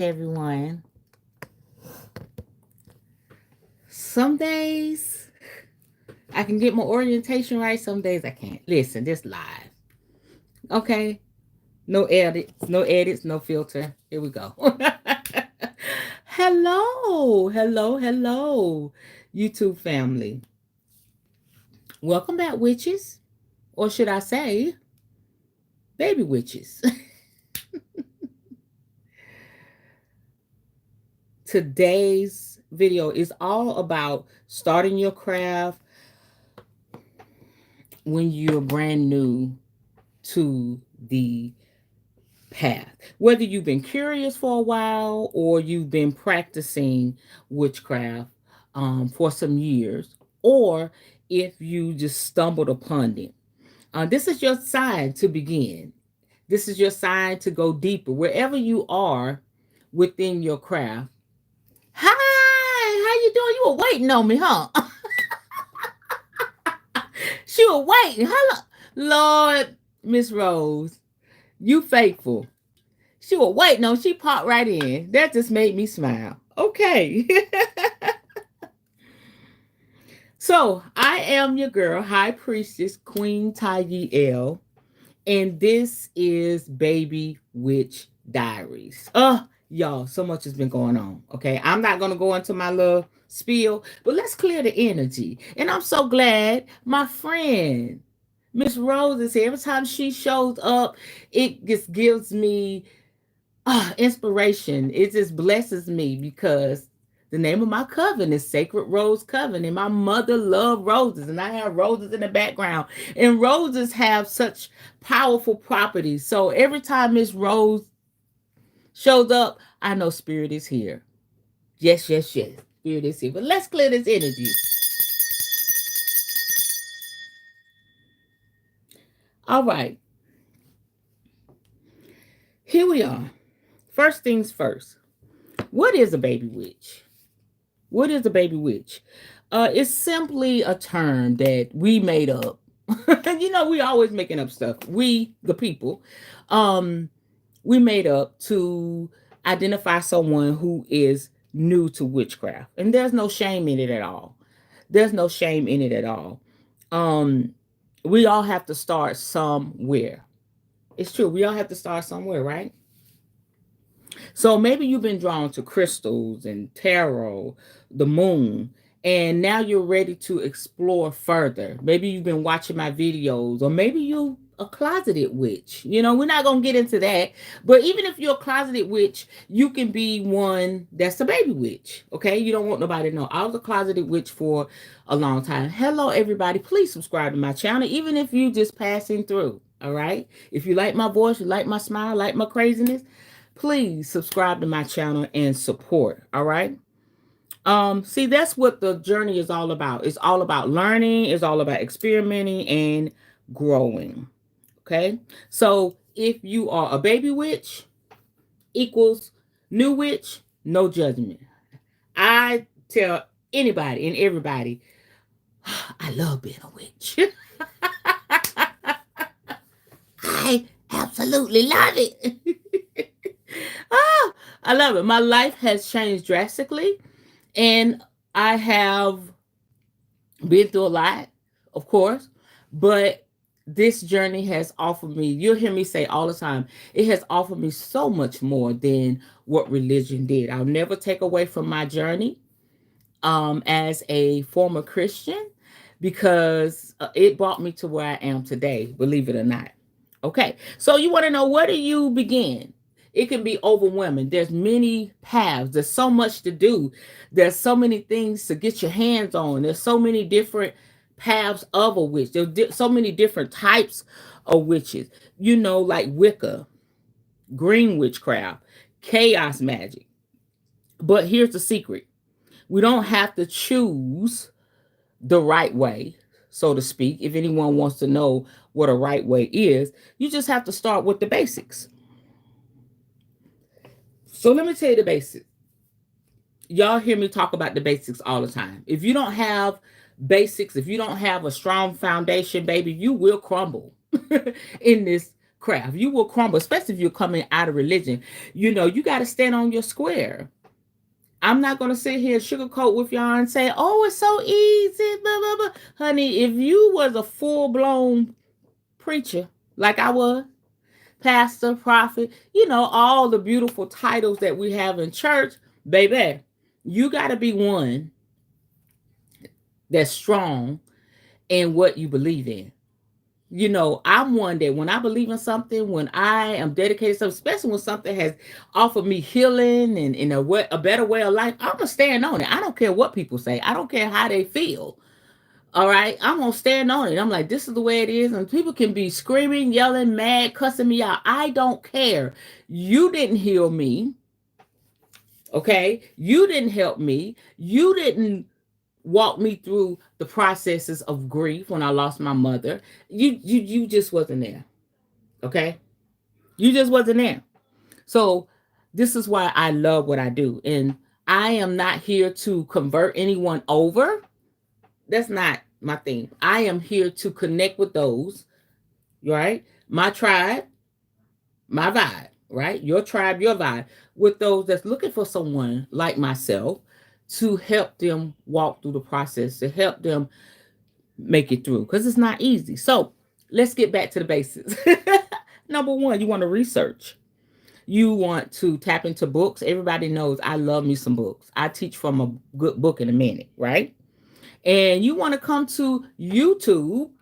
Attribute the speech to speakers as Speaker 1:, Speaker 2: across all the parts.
Speaker 1: everyone. Some days I can get my orientation right, some days I can't. Listen, this live. Okay? No edits, no filter. Here we go. hello, YouTube family. Welcome back, witches. Or should I say, baby witches. Today's video is all about starting your craft when you're brand new to the path. Whether you've been curious for a while or you've been practicing witchcraft for some years, or if you just stumbled upon it. This is your sign to begin. This is your sign to go deeper. Wherever you are within your craft. Hi, how you doing? You were waiting on me, huh? She was waiting. Hello, Lord, Miss Rose, you faithful. She was waiting on. She popped right in. That just made me smile. Okay. So I am your girl, High Priestess Queen L, and this is Baby Witch Diaries. Y'all, so much has been going on. Okay, I'm not gonna go into my little spiel, but let's clear the energy. And I'm so glad my friend Miss Rose is here. Every time she shows up, it just gives me inspiration. It just blesses me because the name of my coven is Sacred Rose Coven, and my mother loved roses, and I have roses in the background. And roses have such powerful properties. So every time Miss Rose shows up, I know spirit is here. Yes. Spirit is here. But let's clear this energy. All right. Here we are. First things first. What is a baby witch? What is a baby witch? It's simply a term that we made up. We always making up stuff. We, the people, um, we made up to identify someone who is new to witchcraft. And there's no shame in it at all. There's no shame in it at all. Um, we all have to start somewhere. It's true. We all have to start somewhere, right? So maybe you've been drawn to crystals and tarot, the moon, and now you're ready to explore further. Maybe you've been watching my videos, or maybe you a closeted witch. We're not gonna get into that. But even if you're a closeted witch, you can be one that's a baby witch. Okay, you don't want nobody to know. I was a closeted witch for a long time. Hello, everybody. Please subscribe to my channel, even if you just passing through. All right. If you like my voice, you like my smile, like my craziness, please subscribe to my channel and support. All right. See, that's what the journey is all about. It's all about learning, it's all about experimenting and growing. Okay. So if you are a baby witch equals new witch, no judgment. I tell anybody and everybody, I love being a witch. I absolutely love it. I love it. My life has changed drastically, and I have been through a lot, of course, but this journey has offered me, you'll hear me say all the time, it has offered me so much more than what religion did. I'll never take away from my journey as a former Christian, because it brought me to where I am today, believe it or not. Okay, so you want to know, where do you begin? It can be overwhelming. There's many paths. There's so much to do. There's so many things to get your hands on. There's so many different paths of a witch. There's so many different types of witches. Like Wicca, green witchcraft, chaos magic. But here's the secret. We don't have to choose the right way, so to speak. If anyone wants to know what a right way is, you just have to start with the basics. So let me tell you the basics. Y'all hear me talk about the basics all the time. If you don't have basics, if you don't have a strong foundation, baby, you will crumble in this craft. You will crumble, especially if you're coming out of religion. You know, you got to stand on your square. I'm not going to sit here and sugarcoat with y'all and say, oh, it's so easy, blah, blah, blah. Honey, if you was a full-blown preacher like I was, pastor, prophet, you know, all the beautiful titles that we have in church, baby, you got to be one that's strong in what you believe in. You know, I'm one that when I believe in something, when I am dedicated to something, especially when something has offered me healing and in a better way of life, I'm gonna stand on it. I don't care what people say. I don't care how they feel. All right, I'm gonna stand on it. I'm like, this is the way it is, and people can be screaming, yelling, mad, cussing me out. I don't care. You didn't heal me. Okay, you didn't help me. You didn't walk me through the processes of grief when I lost my mother. You just wasn't there. Okay? You just wasn't there. So this is why I love what I do. And I am not here to convert anyone over. That's not my thing. I am here to connect with those, right? My tribe, my vibe, right? Your tribe, your vibe, with those that's looking for someone like myself to help them walk through the process, to help them make it through because it's not easy. So let's get back to the basics. Number one, you want to research. You want to tap into books. Everybody knows I love me some books. I teach from a good book in a minute, right? And you want to come to YouTube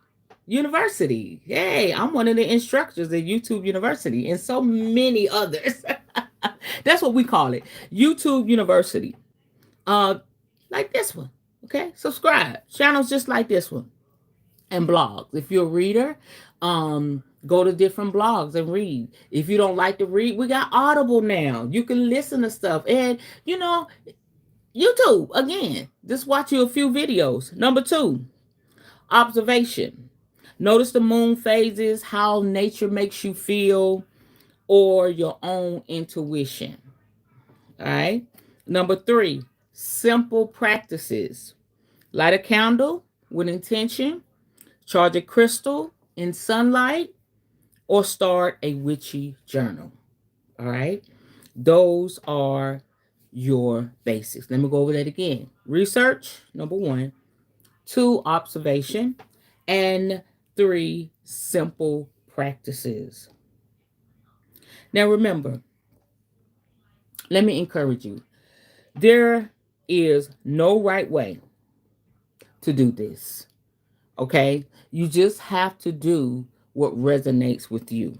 Speaker 1: University. Hey, I'm one of the instructors at YouTube University and so many others. That's what we call it. YouTube University. Uh, like this one. Okay, subscribe. Channels just like this one. And blogs. If you're a reader, go to different blogs and read. If you don't like to read, we got Audible now. You can listen to stuff. And, you know, YouTube, again, just watch you a few videos. Number two, observation. Notice the moon phases, how nature makes you feel, or your own intuition. All right. Number three, simple practices. Light a candle with intention, charge a crystal in sunlight, or start a witchy journal. All right. Those are your basics. Let me go over that again. Research, number one. Two, observation. And three, simple practices. Now remember, let me encourage you. There is no right way to do this. Okay? You just have to do what resonates with you.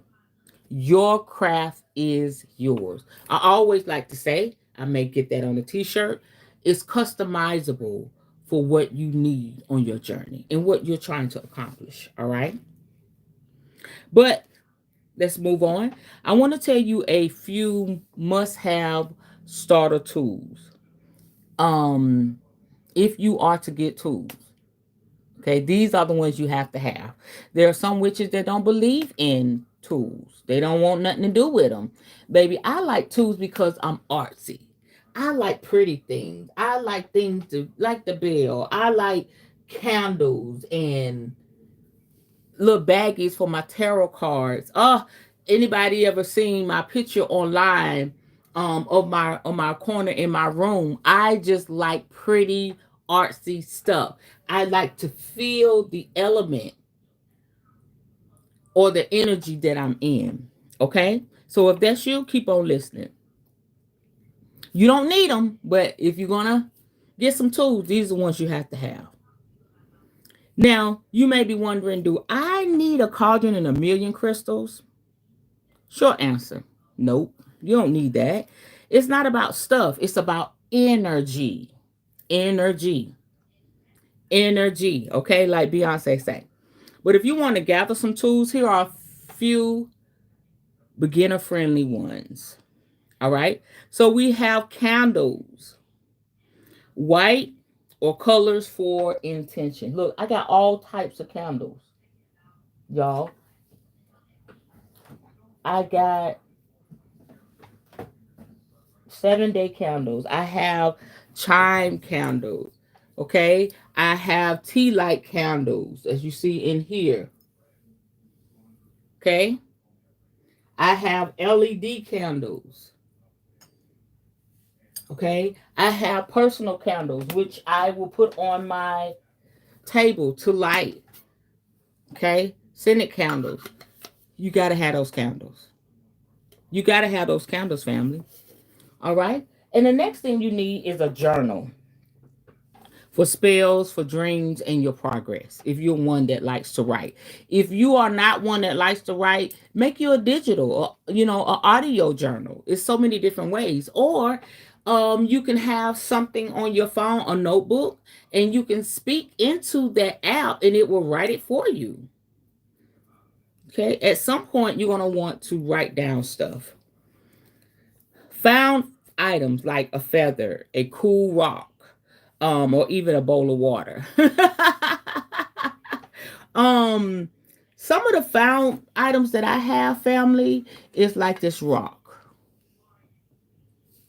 Speaker 1: Your craft is yours. I always like to say, I may get that on a t-shirt, it's customizable for what you need on your journey and what you're trying to accomplish. All right? But let's move on. I want to tell you a few must-have starter tools. Um, if you are to get tools. Okay, these are the ones you have to have. There are some witches that don't believe in tools. They don't want nothing to do with them. Baby, I like tools because I'm artsy. I like pretty things. I like things to like the bell. I like candles and little baggies for my tarot cards. Anybody ever seen my picture online of my corner in my room? I just like pretty artsy stuff. I like to feel the element or the energy that I'm in. Okay? So if that's you, keep on listening. You don't need them, but if you're gonna get some tools, these are the ones you have to have. Now, you may be wondering, do I need a cauldron and a million crystals? Short answer, nope, you don't need that. It's not about stuff, it's about energy. Energy. Energy, okay, like Beyonce say. But if you want to gather some tools, here are a few beginner friendly ones. All right, so we have candles, white or colors for intention. Look, I got all types of candles, y'all. I got 7-day candles. I have chime candles. Okay. I have tea light candles, as you see in here. Okay. I have LED candles. Okay. I have personal candles, which I will put on my table to light. Okay. Scented candles. You got to have those candles. You got to have those candles, family. All right. And the next thing you need is a journal for spells, for dreams, and your progress. If you're one that likes to write, if you are not one that likes to write, make you a digital, or an audio journal. It's so many different ways. Or you can have something on your phone, a notebook, and you can speak into that app, and it will write it for you. Okay. At some point, you're gonna want to write down stuff. Found items like a feather, a cool rock, or even a bowl of water. um, some of the found items that I have, family, is like this rock.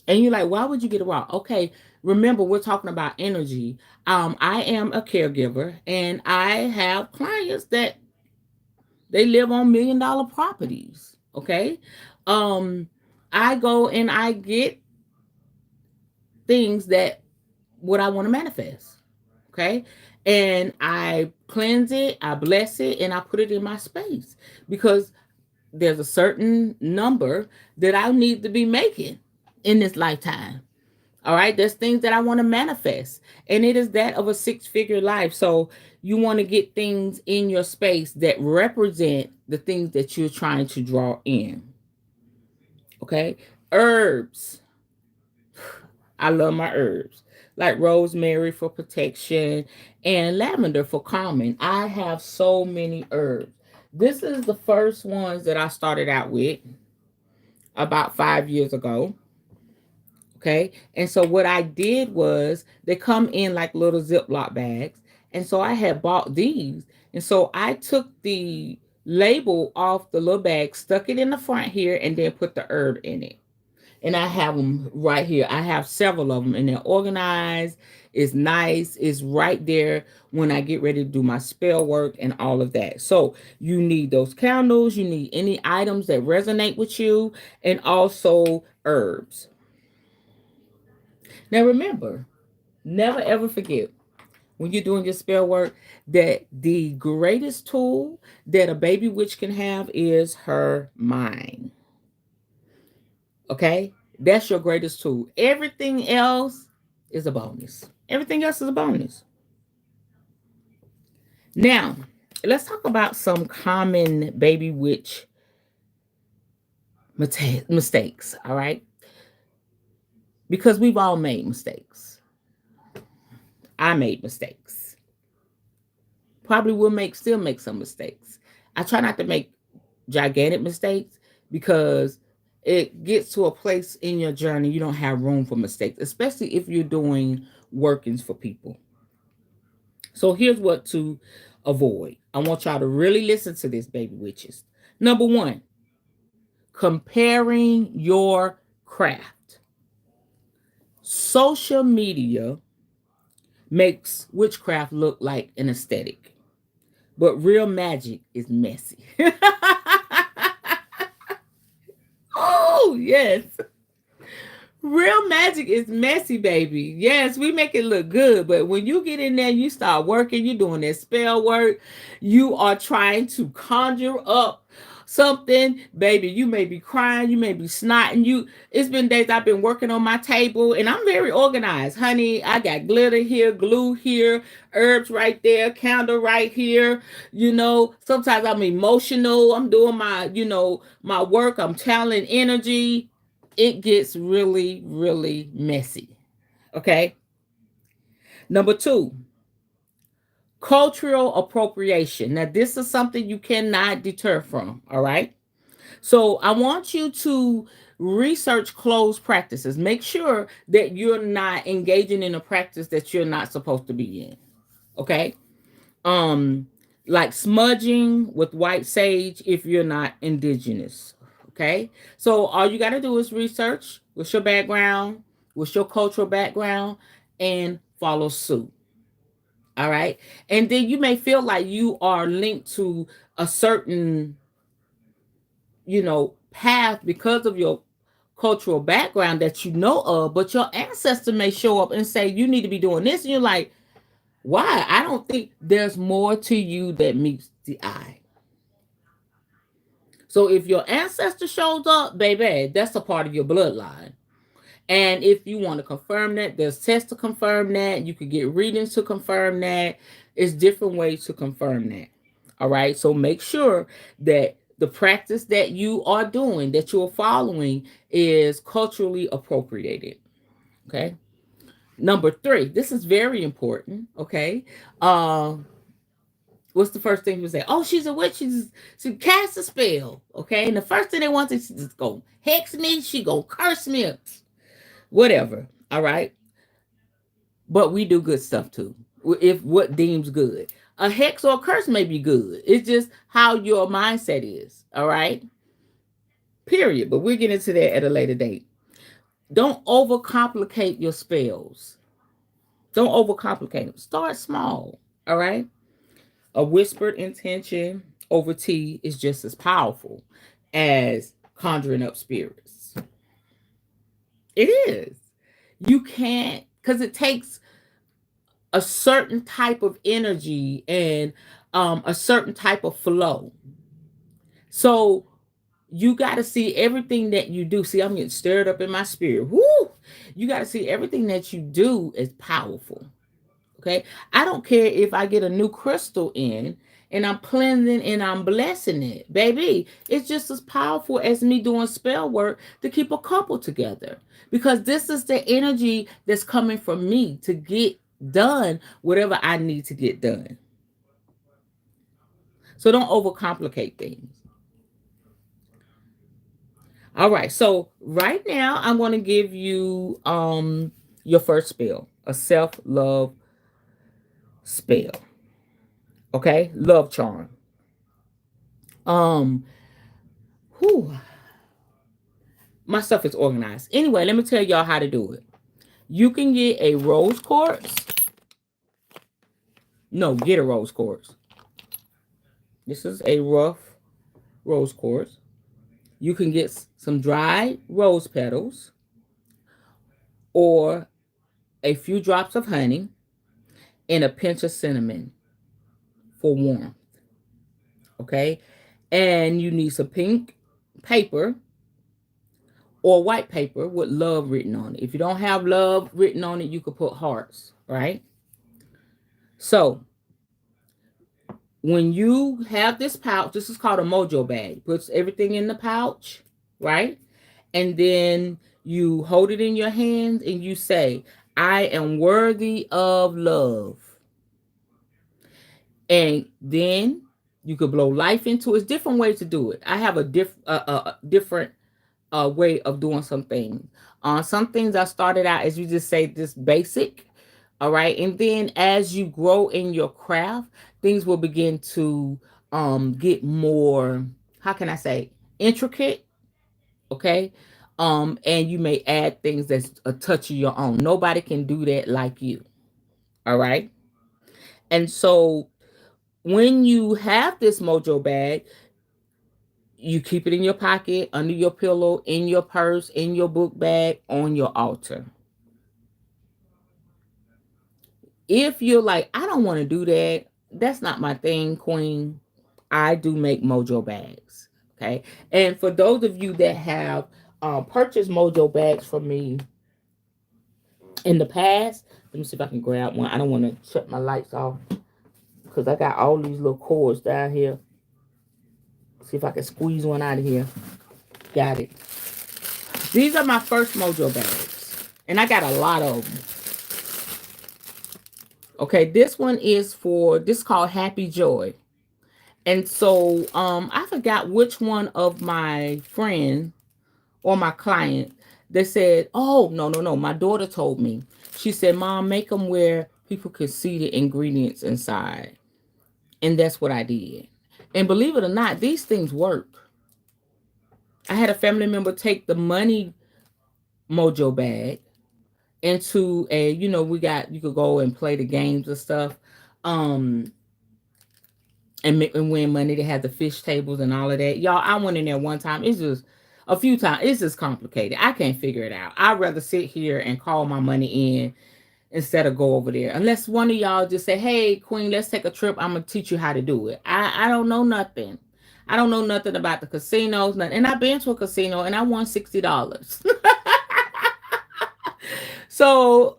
Speaker 1: And you're like, why would you get a rock? Okay, remember we're talking about energy. I am a caregiver, and I have clients that they live on $1 million properties. Okay, um, I go and I get things that what I want to manifest. Okay. And I cleanse it, I bless it, and I put it in my space because there's a certain number that I need to be making in this lifetime. All right. There's things that I want to manifest, and it is that of a six-figure life. So you want to get things in your space that represent the things that you're trying to draw in. Okay. Herbs. I love my herbs, like rosemary for protection and lavender for calming. I have so many herbs. This is the first ones that I started out with about 5 years ago. Okay. And so what I did was they come in like little Ziploc bags. And so I had bought these. And so I took the label off the little bag, stuck it in the front here, and then put the herb in it. And I have them right here. I have several of them, and they're organized. It's nice. It's right there when I get ready to do my spell work and all of that. So you need those candles. You need any items that resonate with you, and also herbs. Now remember, never ever forget when you're doing your spell work that the greatest tool that a baby witch can have is her mind. Okay? That's your greatest tool. Everything else is a bonus. Everything else is a bonus. Now, let's talk about some common baby witch mistakes, all right? Because we've all made mistakes. I made mistakes. Probably will still make some mistakes. I try not to make gigantic mistakes because it gets to a place in your journey you don't have room for mistakes, especially if you're doing workings for people. So here's what to avoid. I want y'all to really listen to this, baby witches. Number one, comparing your craft. Social media makes witchcraft look like an aesthetic, but real magic is messy. Oh, yes. Real magic is messy, baby. Yes, we make it look good, but when you get in there, you start working, you're doing that spell work, you are trying to conjure up something, baby. You may be crying, you may be snotting. It's been days I've been working on my table, and I'm very organized, honey. I got glitter here, glue here, herbs right there, candle right here. Sometimes I'm emotional. I'm doing my work. I'm channeling energy. It gets really, really messy. Okay. Number two, cultural appropriation. Now, this is something you cannot deter from. All right. So, I want you to research closed practices. Make sure that you're not engaging in a practice that you're not supposed to be in. Okay. Um, like smudging with white sage if you're not indigenous. Okay. So all you got to do is research what's your background, what's your cultural background, and follow suit. All right. And then you may feel like you are linked to a certain, path because of your cultural background that you know of, but your ancestor may show up and say, you need to be doing this. And you're like, why? I don't think there's more to you that meets the eye. So if your ancestor shows up, baby, that's a part of your bloodline. And if you want to confirm that, there's tests to confirm that. You could get readings to confirm that. It's different ways to confirm that. All right. So make sure that the practice that you are doing, that you're following, is culturally appropriated. Okay. Number three, this is very important. Okay. What's the first thing people say? Oh, she's a witch. She cast a spell. Okay. And the first thing they want is to just go hex me. She go curse me. Whatever. All right. But we do good stuff too. If what deems good. A hex or a curse may be good. It's just how your mindset is. All right. Period. But we'll get into that at a later date. Don't overcomplicate your spells. Don't overcomplicate them. Start small. All right. A whispered intention over tea is just as powerful as conjuring up spirits. It is. You can't, because it takes a certain type of energy and a certain type of flow. So you got to see everything that you do. See, I'm getting stirred up in my spirit. Woo! You got to see everything that you do is powerful. Okay. I don't care if I get a new crystal in and I'm cleansing and I'm blessing it. Baby, it's just as powerful as me doing spell work to keep a couple together. Because this is the energy that's coming from me to get done whatever I need to get done. So don't overcomplicate things. All right. So right now I'm going to give you your first spell, a self-love spell. Okay? Love charm. Um whew, my stuff is organized. Anyway, let me tell y'all how to do it. You can get a rose quartz. No, get a rose quartz. This is a rough rose quartz. You can get some dried rose petals or a few drops of honey and a pinch of cinnamon for warmth. Okay? And you need some pink paper or white paper with love written on it. If you don't have love written on it, you could put hearts, right? So when you have this pouch, this is called a mojo bag. Puts everything in the pouch, right? And then you hold it in your hands and you say, I am worthy of love. And then you could blow life into it. It's different ways to do it. I have a different way of doing some things. Some things I started out as you just say this basic, all right, and then as you grow in your craft, things will begin to get more. How can I say intricate? Okay, and you may add things that's a touch of your own. Nobody can do that like you. All right, and so when you have this mojo bag, you keep it in your pocket, under your pillow, in your purse, in your book bag, on your altar. If you're like, I don't want to do that, that's not my thing, Queen. I do make mojo bags. Okay. And for those of you that have purchased mojo bags from me in the past, let me see if I can grab one. I don't want to shut my lights off because I got all these little cords down here. See if I can squeeze one out of here. Got it. These are my first mojo bags. And I got a lot of them. Okay, this one is this is called Happy Joy. And so I forgot which one of my friends or my client that said, oh, no, no, no. My daughter told me. She said, Mom, make them where people can see the ingredients inside. And that's what I did. And believe it or not, these things work. I had a family member take the money mojo bag into a, you could go and play the games and stuff. And win money. They had the fish tables and all of that. Y'all, I went in there one time. It's just a few times. It's just complicated. I can't figure it out. I'd rather sit here and call my money in instead of go over there. Unless one of y'all just say, "Hey, Queen, let's take a trip. I'm gonna teach you how to do it." I don't know nothing. I don't know nothing about the casinos, nothing. And I've been to a casino and I won $60. So,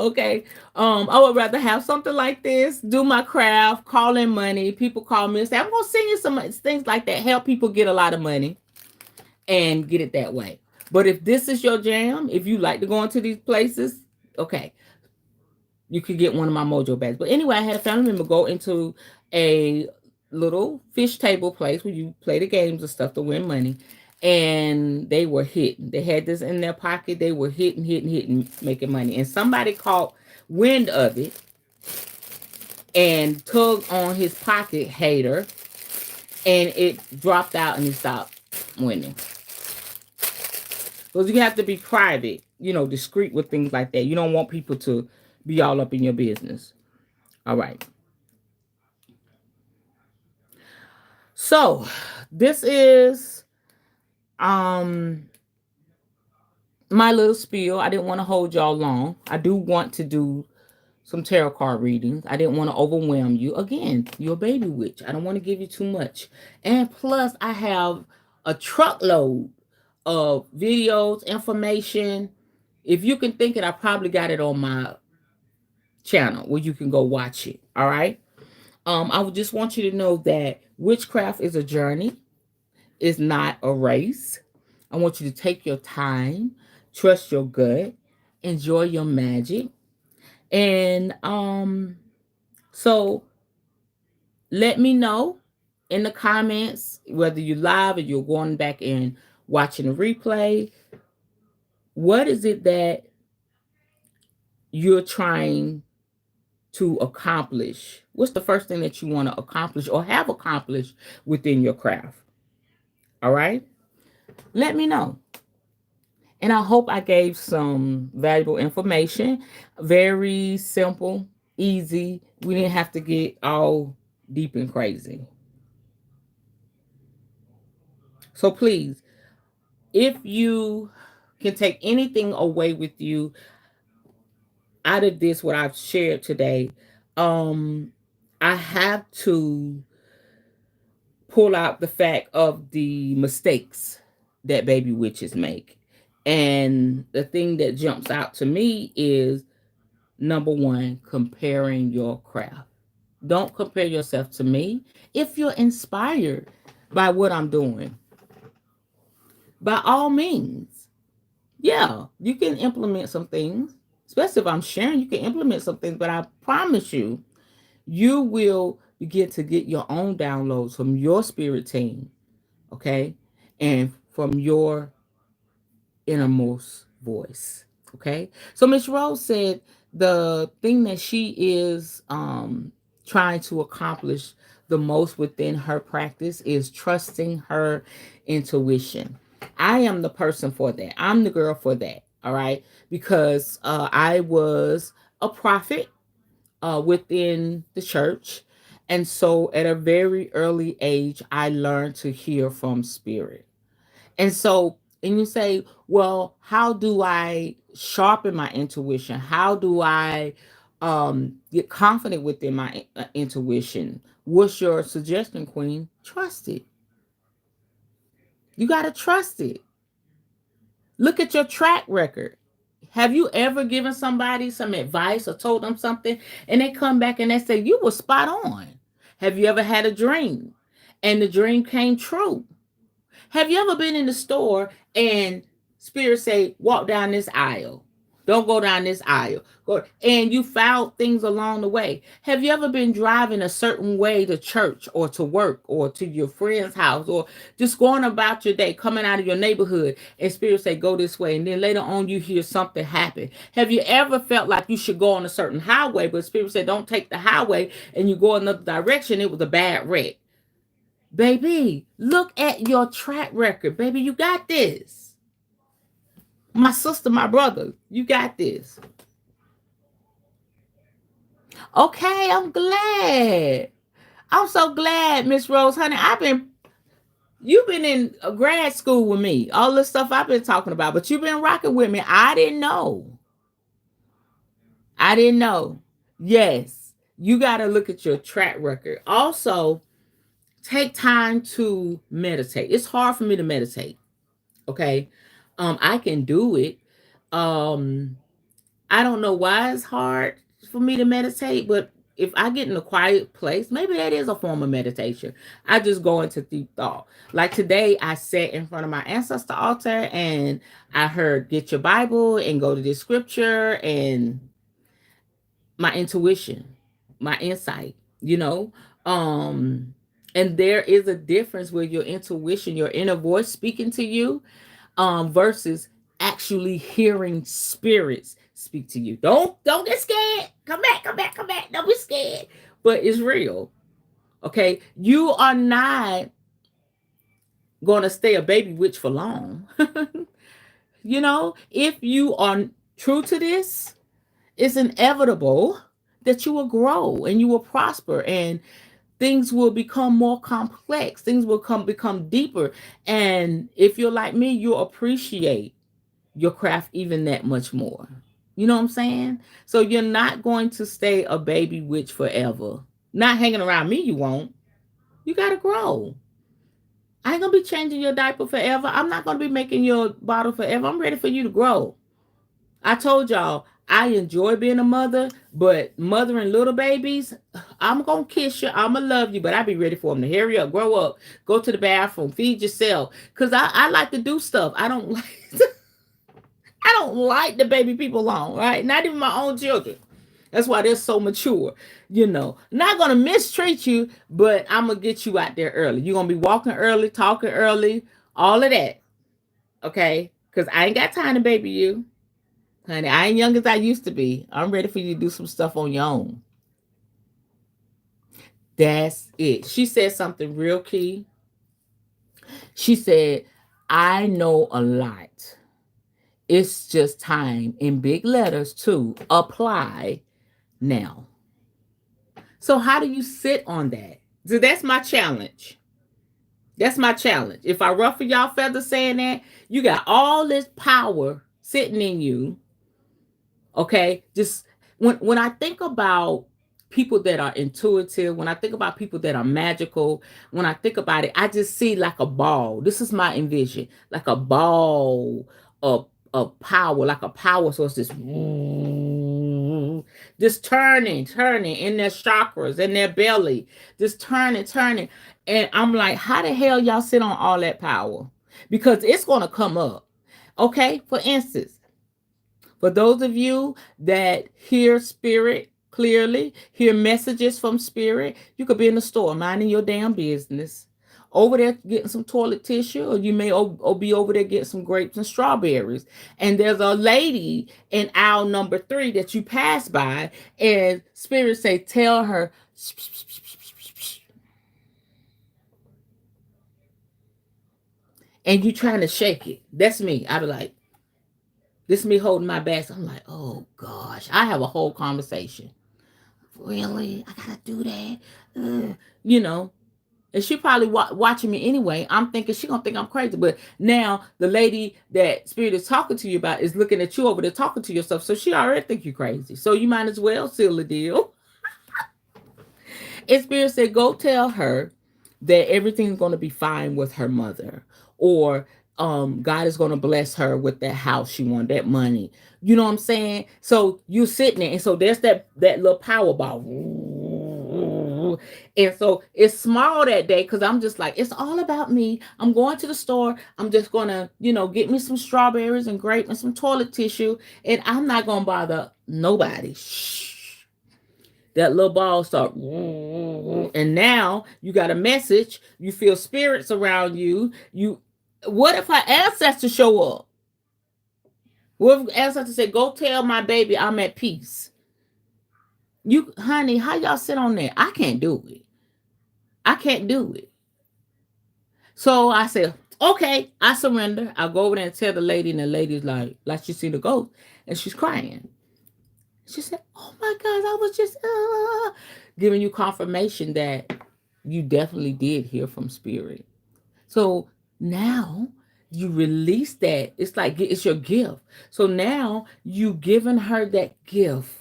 Speaker 1: okay. I would rather have something like this, do my craft, call in money. People call me and say, "I'm gonna send you some things like that." Help people get a lot of money and get it that way. But if this is your jam, if you like to go into these places, okay, you could get one of my mojo bags. But anyway, I had a family member go into a little fish table place where you play the games and stuff to win money. And they were hitting. They had this in their pocket. They were hitting, making money. And somebody caught wind of it and tugged on his pocket hater, and it dropped out and he stopped winning. Because you have to be private, discreet with things like that. You don't want people to be all up in your business. All right. So this is my little spiel. I didn't want to hold y'all long. I do want to do some tarot card readings. I didn't want to overwhelm you. Again, you're a baby witch. I don't want to give you too much. And plus, I have a truckload of videos, information. If you can think it, I probably got it on my channel where you can go watch it. All right. I would just want you to know that witchcraft is a journey. It's not a race. I want you to take your time, trust your gut, enjoy your magic. And so let me know in the comments, whether you're live or you're going back and watching a replay, what is it that you're trying to accomplish? What's the first thing that you want to accomplish or have accomplished within your craft? All right? Let me know. And I hope I gave some valuable information. Very simple, easy. We didn't have to get all deep and crazy. So please, if you can take anything away with you out of this, what I've shared today, I have to pull out the fact of the mistakes that baby witches make. And the thing that jumps out to me is number one, comparing your craft. Don't compare yourself to me. If you're inspired by what I'm doing, by all means, yeah, you can implement some things. Especially if I'm sharing, you can implement some things. But I promise you, you will begin to get your own downloads from your spirit team, okay? And from your innermost voice. Okay. So Miss Rose said the thing that she is trying to accomplish the most within her practice is trusting her intuition. I am the person for that. I'm the girl for that. All right. Because I was a prophet within the church. And so at a very early age, I learned to hear from spirit. And so, and you say, well, how do I sharpen my intuition? How do I get confident within my intuition? What's your suggestion, Queen? Trust it. You got to trust it. Look at your track record. Have you ever given somebody some advice or told them something and they come back and they say, you were spot on? Have you ever had a dream and the dream came true? Have you ever been in the store and spirit say, walk down this aisle? Don't go down this aisle. Go, and you found things along the way. Have you ever been driving a certain way to church or to work or to your friend's house or just going about your day, coming out of your neighborhood, and spirit say, go this way. And then later on you hear something happen. Have you ever felt like you should go on a certain highway, but spirit said, don't take the highway, and you go another direction? It was a bad wreck. Baby, look at your track record. Baby, you got this. My sister, my brother, you got this. Okay, I'm glad. I'm so glad, Miss Rose, honey. You've been in grad school with me, all the stuff I've been talking about, but you've been rocking with me. I didn't know. I didn't know. Yes, you got to look at your track record. Also, take time to meditate. It's hard for me to meditate. Okay, I can do it. Um, I don't know why it's hard for me to meditate, but if I get in a quiet place, maybe that is a form of meditation. I just go into deep thought. Like today, I sat in front of my ancestor altar and I heard, get your Bible and go to this scripture, and my intuition, my insight, you know. Um, and there is a difference with your intuition, your inner voice speaking to you, versus actually hearing spirits speak to you. Don't get scared. Come back, come back, come back. Don't be scared. But it's real. Okay. You are not gonna stay a baby witch for long. You know, if you are true to this, it's inevitable that you will grow and you will prosper, and things will become more complex. Things will become deeper. And if you're like me, you'll appreciate your craft even that much more. You know what I'm saying? So you're not going to stay a baby witch forever. Not hanging around me, you won't. You gotta grow. I ain't gonna be changing your diaper forever. I'm not gonna be making your bottle forever. I'm ready for you to grow. I told y'all I enjoy being a mother, but mothering little babies, I'm gonna kiss you, I'm gonna love you, but I be ready for them to hurry up, grow up, go to the bathroom, feed yourself. Cause I like to do stuff. I don't like I don't like the baby people long, right? Not even my own children. That's why they're so mature. You know, not gonna mistreat you, but I'm gonna get you out there early. You're gonna be walking early, talking early, all of that. Okay? Because I ain't got time to baby you. Honey, I ain't young as I used to be. I'm ready for you to do some stuff on your own. That's it. She said something real key. She said, I know a lot. It's just time, in big letters, to apply now. So how do you sit on that? So that's my challenge. That's my challenge. If I ruffle y'all feathers saying that, you got all this power sitting in you. Okay. Just when I think about people that are intuitive, when I think about people that are magical, when I think about it, I just see like a ball. This is my envision, like a ball of power, like a power source, just turning in their chakras, in their belly, just turning. And I'm like, how the hell y'all sit on all that power? Because it's gonna come up. Okay, for instance, for those of you that hear spirit clearly, hear messages from spirit, you could be in the store minding your damn business, over there getting some toilet tissue, or you may be over there getting some grapes and strawberries. And there's a lady in aisle number 3 that you pass by, and spirit say, tell her, and you trying to shake it. That's me. I be like, this is me holding my back. I'm like, oh gosh, I have a whole conversation. Really? I gotta do that? You know, and she probably watching me anyway. I'm thinking she gonna think I'm crazy. But now the lady that spirit is talking to you about is looking at you over there talking to yourself. So she already think you crazy. So you might as well seal the deal. And spirit said, go tell her that everything's gonna be fine with her mother. Or God is gonna bless her with that house she want, that money. You know what I'm saying? So you sitting there, and so there's that little power ball. And so it's small that day because I'm just like, it's all about me. I'm going to the store. I'm just gonna, get me some strawberries and grape and some toilet tissue, and I'm not gonna bother nobody. Shh. That little ball start, and now you got a message. You feel spirits around you. What if her ancestors show up? What if ancestors say, "Go tell my baby I'm at peace"? Honey, how y'all sit on that? I can't do it. I can't do it. So I said, okay, I surrender. I'll go over there and tell the lady, and the lady's like she see the ghost, and she's crying. She said, oh my God, I was just giving you confirmation that you definitely did hear from spirit. So now you release that. It's like it's your gift. So now you giving her that gift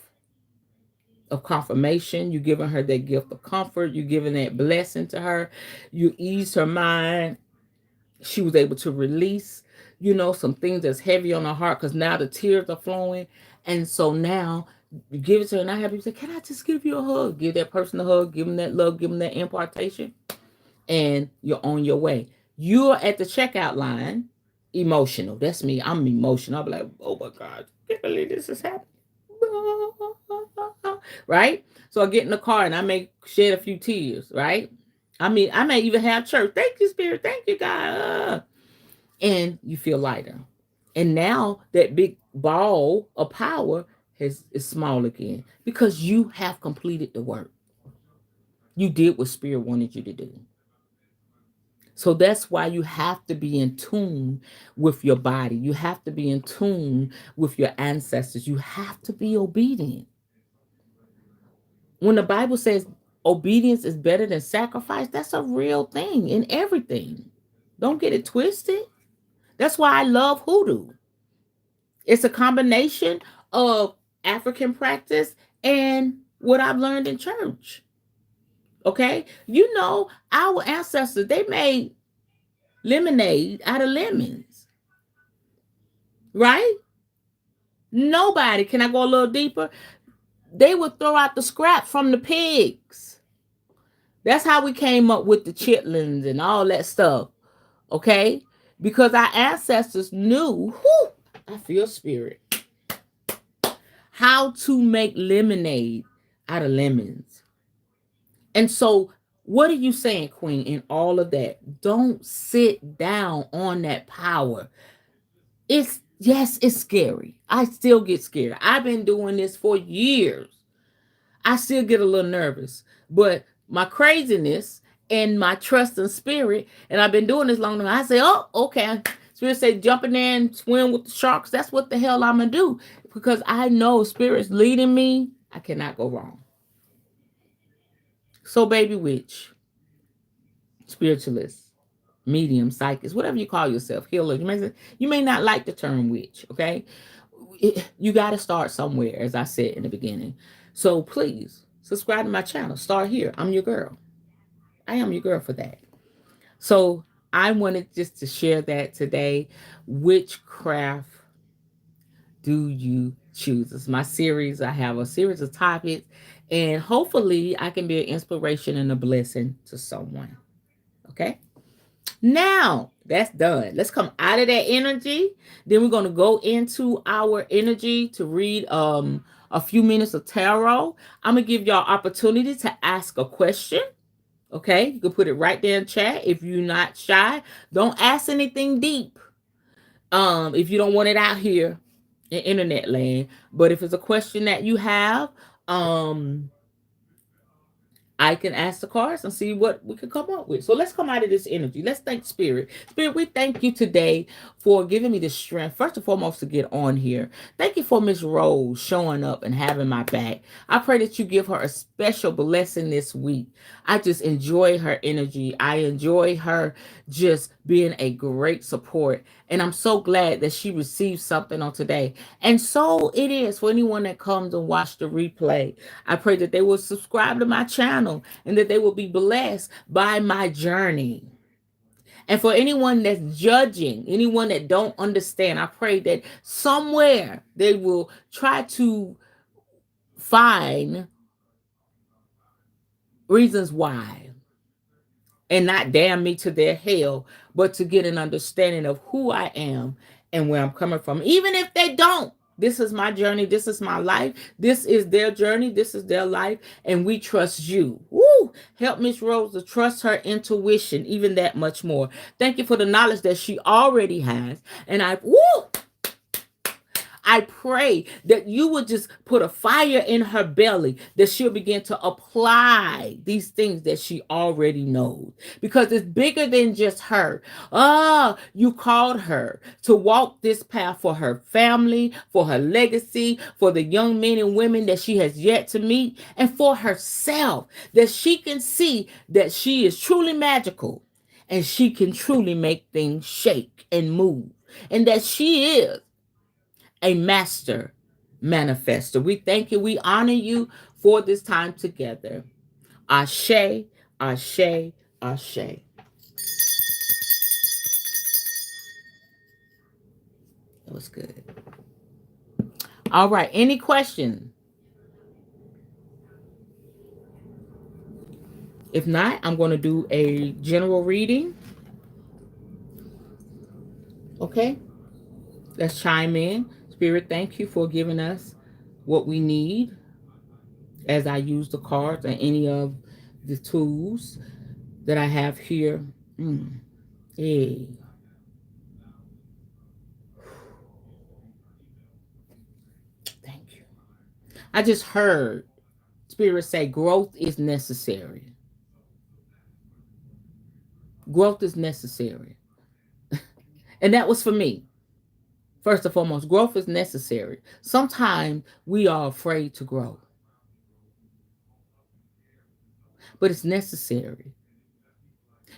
Speaker 1: of confirmation. You giving her that gift of comfort. You giving that blessing to her. You ease her mind. She was able to release, some things that's heavy on her heart because now the tears are flowing. And so now you give it to her. And I have you say, can I just give you a hug? Give that person a hug. Give them that love. Give them that impartation. And you're on your way. You're at the checkout line, emotional. That's me. I'm emotional. I'll be like, oh my God, I can't believe this is happening. Right? So I get in the car and I may shed a few tears, right? I mean, I may even have church. Thank you, Spirit. Thank you, God. And you feel lighter. And now that big ball of power is small again because you have completed the work. You did what Spirit wanted you to do. So that's why you have to be in tune with your body. You have to be in tune with your ancestors. You have to be obedient. When the Bible says obedience is better than sacrifice, that's a real thing in everything. Don't get it twisted. That's why I love hoodoo. It's a combination of African practice and what I've learned in church. Okay? Our ancestors, they made lemonade out of lemons, right? Nobody, can I go a little deeper? They would throw out the scrap from the pigs. That's how we came up with the chitlins and all that stuff, okay? Because our ancestors knew, I feel spirit, how to make lemonade out of lemons. And so, what are you saying, Queen, in all of that? Don't sit down on that power. It's scary. I still get scared. I've been doing this for years. I still get a little nervous, but my craziness and my trust in spirit, and I've been doing this long enough. I say, oh, okay. Spirit say, jump in there and swim with the sharks. That's what the hell I'm gonna do because I know Spirit's leading me. I cannot go wrong. So, baby witch, spiritualist, medium, psychic, whatever you call yourself, healer. You may not like the term witch, okay? You got to start somewhere, as I said in the beginning. So please subscribe to my channel. Start here. I'm your girl. I am your girl for that. So I wanted just to share that today. Witchcraft do you choose? It's my series. I have a series of topics, and hopefully I can be an inspiration and a blessing to someone. Okay? Now that's done. Let's come out of that energy. Then we're going to go into our energy to read a few minutes of tarot. I'm going to give y'all opportunity to ask a question. Okay? You can put it right there in chat if you're not shy. Don't ask anything deep. If you don't want it out here in internet land, but if it's a question that you have, I can ask the cards and see what we can come up with. So let's come out of this energy. Let's thank Spirit. Spirit, we thank you today for giving me the strength, first and foremost, to get on here. Thank you for Miss Rose showing up and having my back. I pray that you give her a special blessing this week. I just enjoy her energy. I enjoy her just being a great support. And I'm so glad that she received something on today. And so it is for anyone that comes and watch the replay. I pray that they will subscribe to my channel and that they will be blessed by my journey. And for anyone that's judging, anyone that don't understand, I pray that somewhere they will try to find reasons why and not damn me to their hell, but to get an understanding of who I am and where I'm coming from. Even if they don't, this is my journey. This is my life. This is their journey. This is their life. And we trust you. Woo! Help Miss Rose to trust her intuition even that much more. Thank you for the knowledge that she already has. And I pray that you would just put a fire in her belly, that she'll begin to apply these things that she already knows, because it's bigger than just her. You called her to walk this path for her family, for her legacy, for the young men and women that she has yet to meet, and for herself, that she can see that she is truly magical and she can truly make things shake and move, and that she is a master manifester. We thank you. We honor you for this time together. Ashe, ashe, ashe. That was good. All right. Any questions? If not, I'm going to do a general reading. Okay. Let's chime in. Spirit, thank you for giving us what we need as I use the cards and any of the tools that I have here. Hey. Thank you. I just heard Spirit say growth is necessary. Growth is necessary. And that was for me. First and foremost, growth is necessary. Sometimes we are afraid to grow, but it's necessary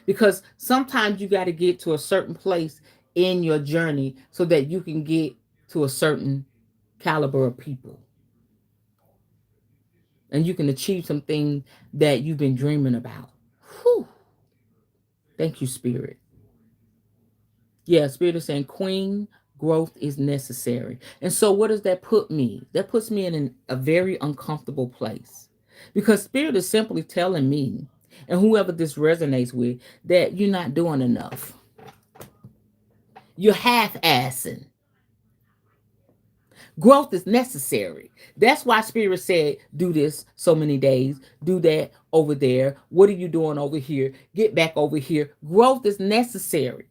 Speaker 1: because sometimes you got to get to a certain place in your journey so that you can get to a certain caliber of people and you can achieve something that you've been dreaming about. Whew. Thank you, Spirit. Yeah, Spirit is saying, Queen, growth is necessary. And so, what does that put me? That puts me in a very uncomfortable place because Spirit is simply telling me, and whoever this resonates with, that you're not doing enough. You're half assing. Growth is necessary. That's why Spirit said, do this so many days, do that over there. What are you doing over here? Get back over here. Growth is necessary.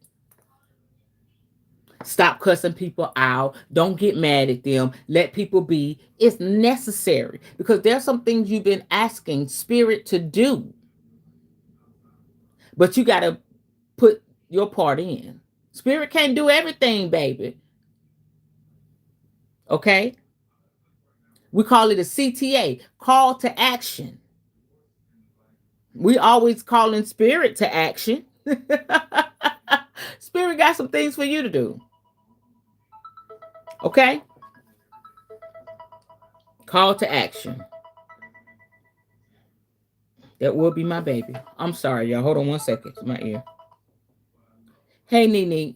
Speaker 1: Stop cussing people out. Don't get mad at them. Let people be. It's necessary because there's some things you've been asking Spirit to do, but you got to put your part in. Spirit can't do everything, baby. Okay? We call it a CTA, call to action. We always calling Spirit to action. Spirit got some things for you to do. Okay? Call to action. That will be my baby. I'm sorry, y'all. Hold on one second. It's my ear. Hey, Nene.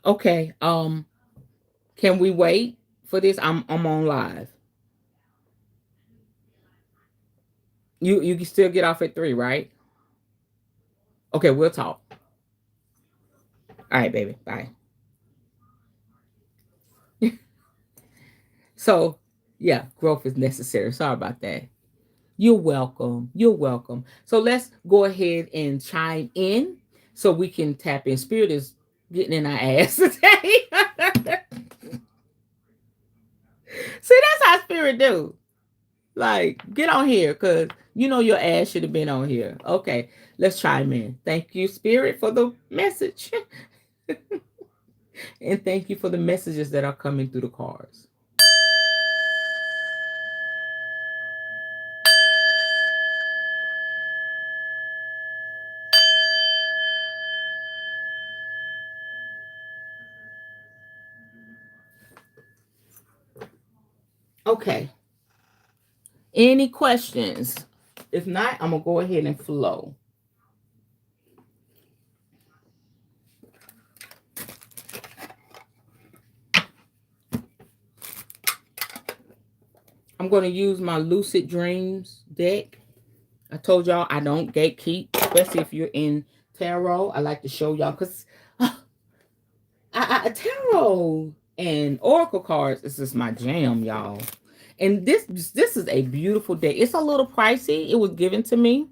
Speaker 1: Okay. Can we wait for this? I'm on live. You can still get off at 3, right? Okay, we'll talk. All right, baby. Bye. So, yeah, growth is necessary. Sorry about that. You're welcome. You're welcome. So let's go ahead and chime in so we can tap in. Spirit is getting in our ass today. See, that's how Spirit do. Like, get on here because you know your ass should have been on here. Okay, let's chime in. Thank you, Spirit, for the message. And thank you for the messages that are coming through the cards. Okay. Any questions? If not, I'm going to go ahead and flow. I'm going to use my Lucid Dreams deck. I told y'all I don't gatekeep, especially if you're in tarot. I like to show y'all because tarot and oracle cards is just my jam, y'all. And this is a beautiful deck. It's a little pricey. It was given to me.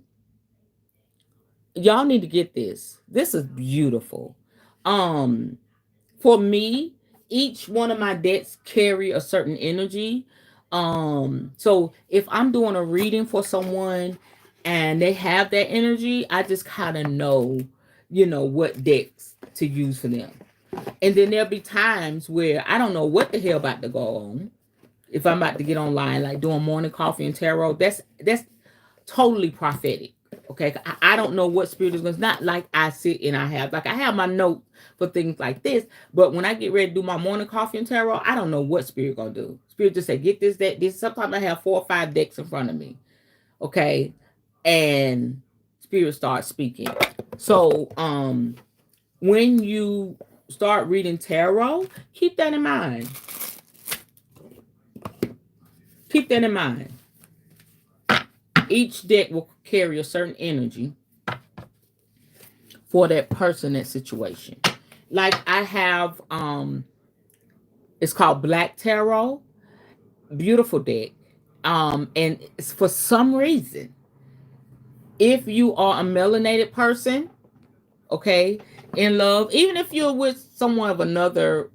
Speaker 1: Y'all need to get this. This is beautiful. For me, each one of my decks carry a certain energy. So if I'm doing a reading for someone and they have that energy, I just kind of know, what decks to use for them. And then there'll be times where I don't know what the hell about to go on. If I'm about to get online, like doing morning coffee and tarot, that's totally prophetic. Okay, I don't know what spirit is going. It's not like I sit and I have my notes for things like this, but when I get ready to do my morning coffee and tarot, I don't know what spirit gonna do. Spirit just say get this, that, this. Sometimes I have 4 or 5 decks in front of me. Okay, and spirit starts speaking. So when you start reading tarot, keep that in mind. Keep that in mind. Each deck will carry a certain energy for that person, that situation. Like I have it's called Black Tarot. Beautiful deck. And it's for some reason, if you are a melanated person, okay, in love, even if you're with someone of another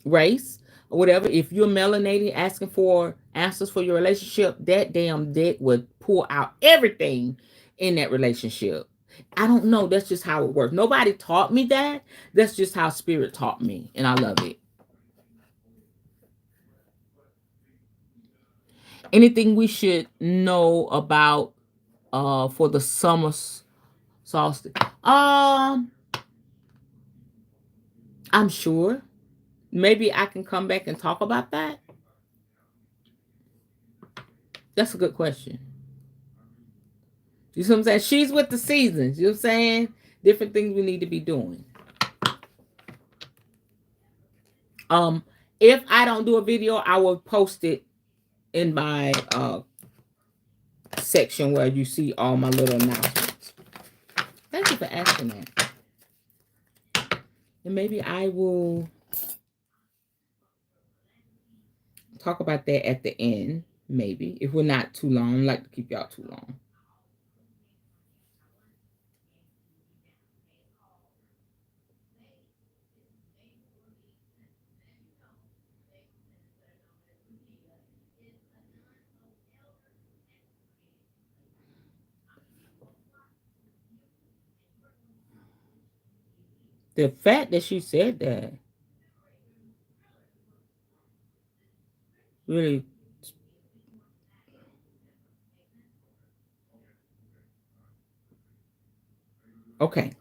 Speaker 1: race or whatever, if you're melanated asking for answers for your relationship, that damn deck would pull out everything in that relationship. I don't know, that's just how it works. Nobody taught me that. That's just how spirit taught me, and I love it. Anything we should know about for the summer solstice? I'm sure. Maybe I can come back and talk about that. That's a good question. You see what I'm saying? She's with the seasons. You know what I'm saying? Different things we need to be doing. Um, if I don't do a video, I will post it in my section where you see all my little announcements. Thank you for asking that. And maybe I will talk about that at the end. Maybe if we're not too long. I don't like to keep y'all too long. The fact that she said that really. Okay.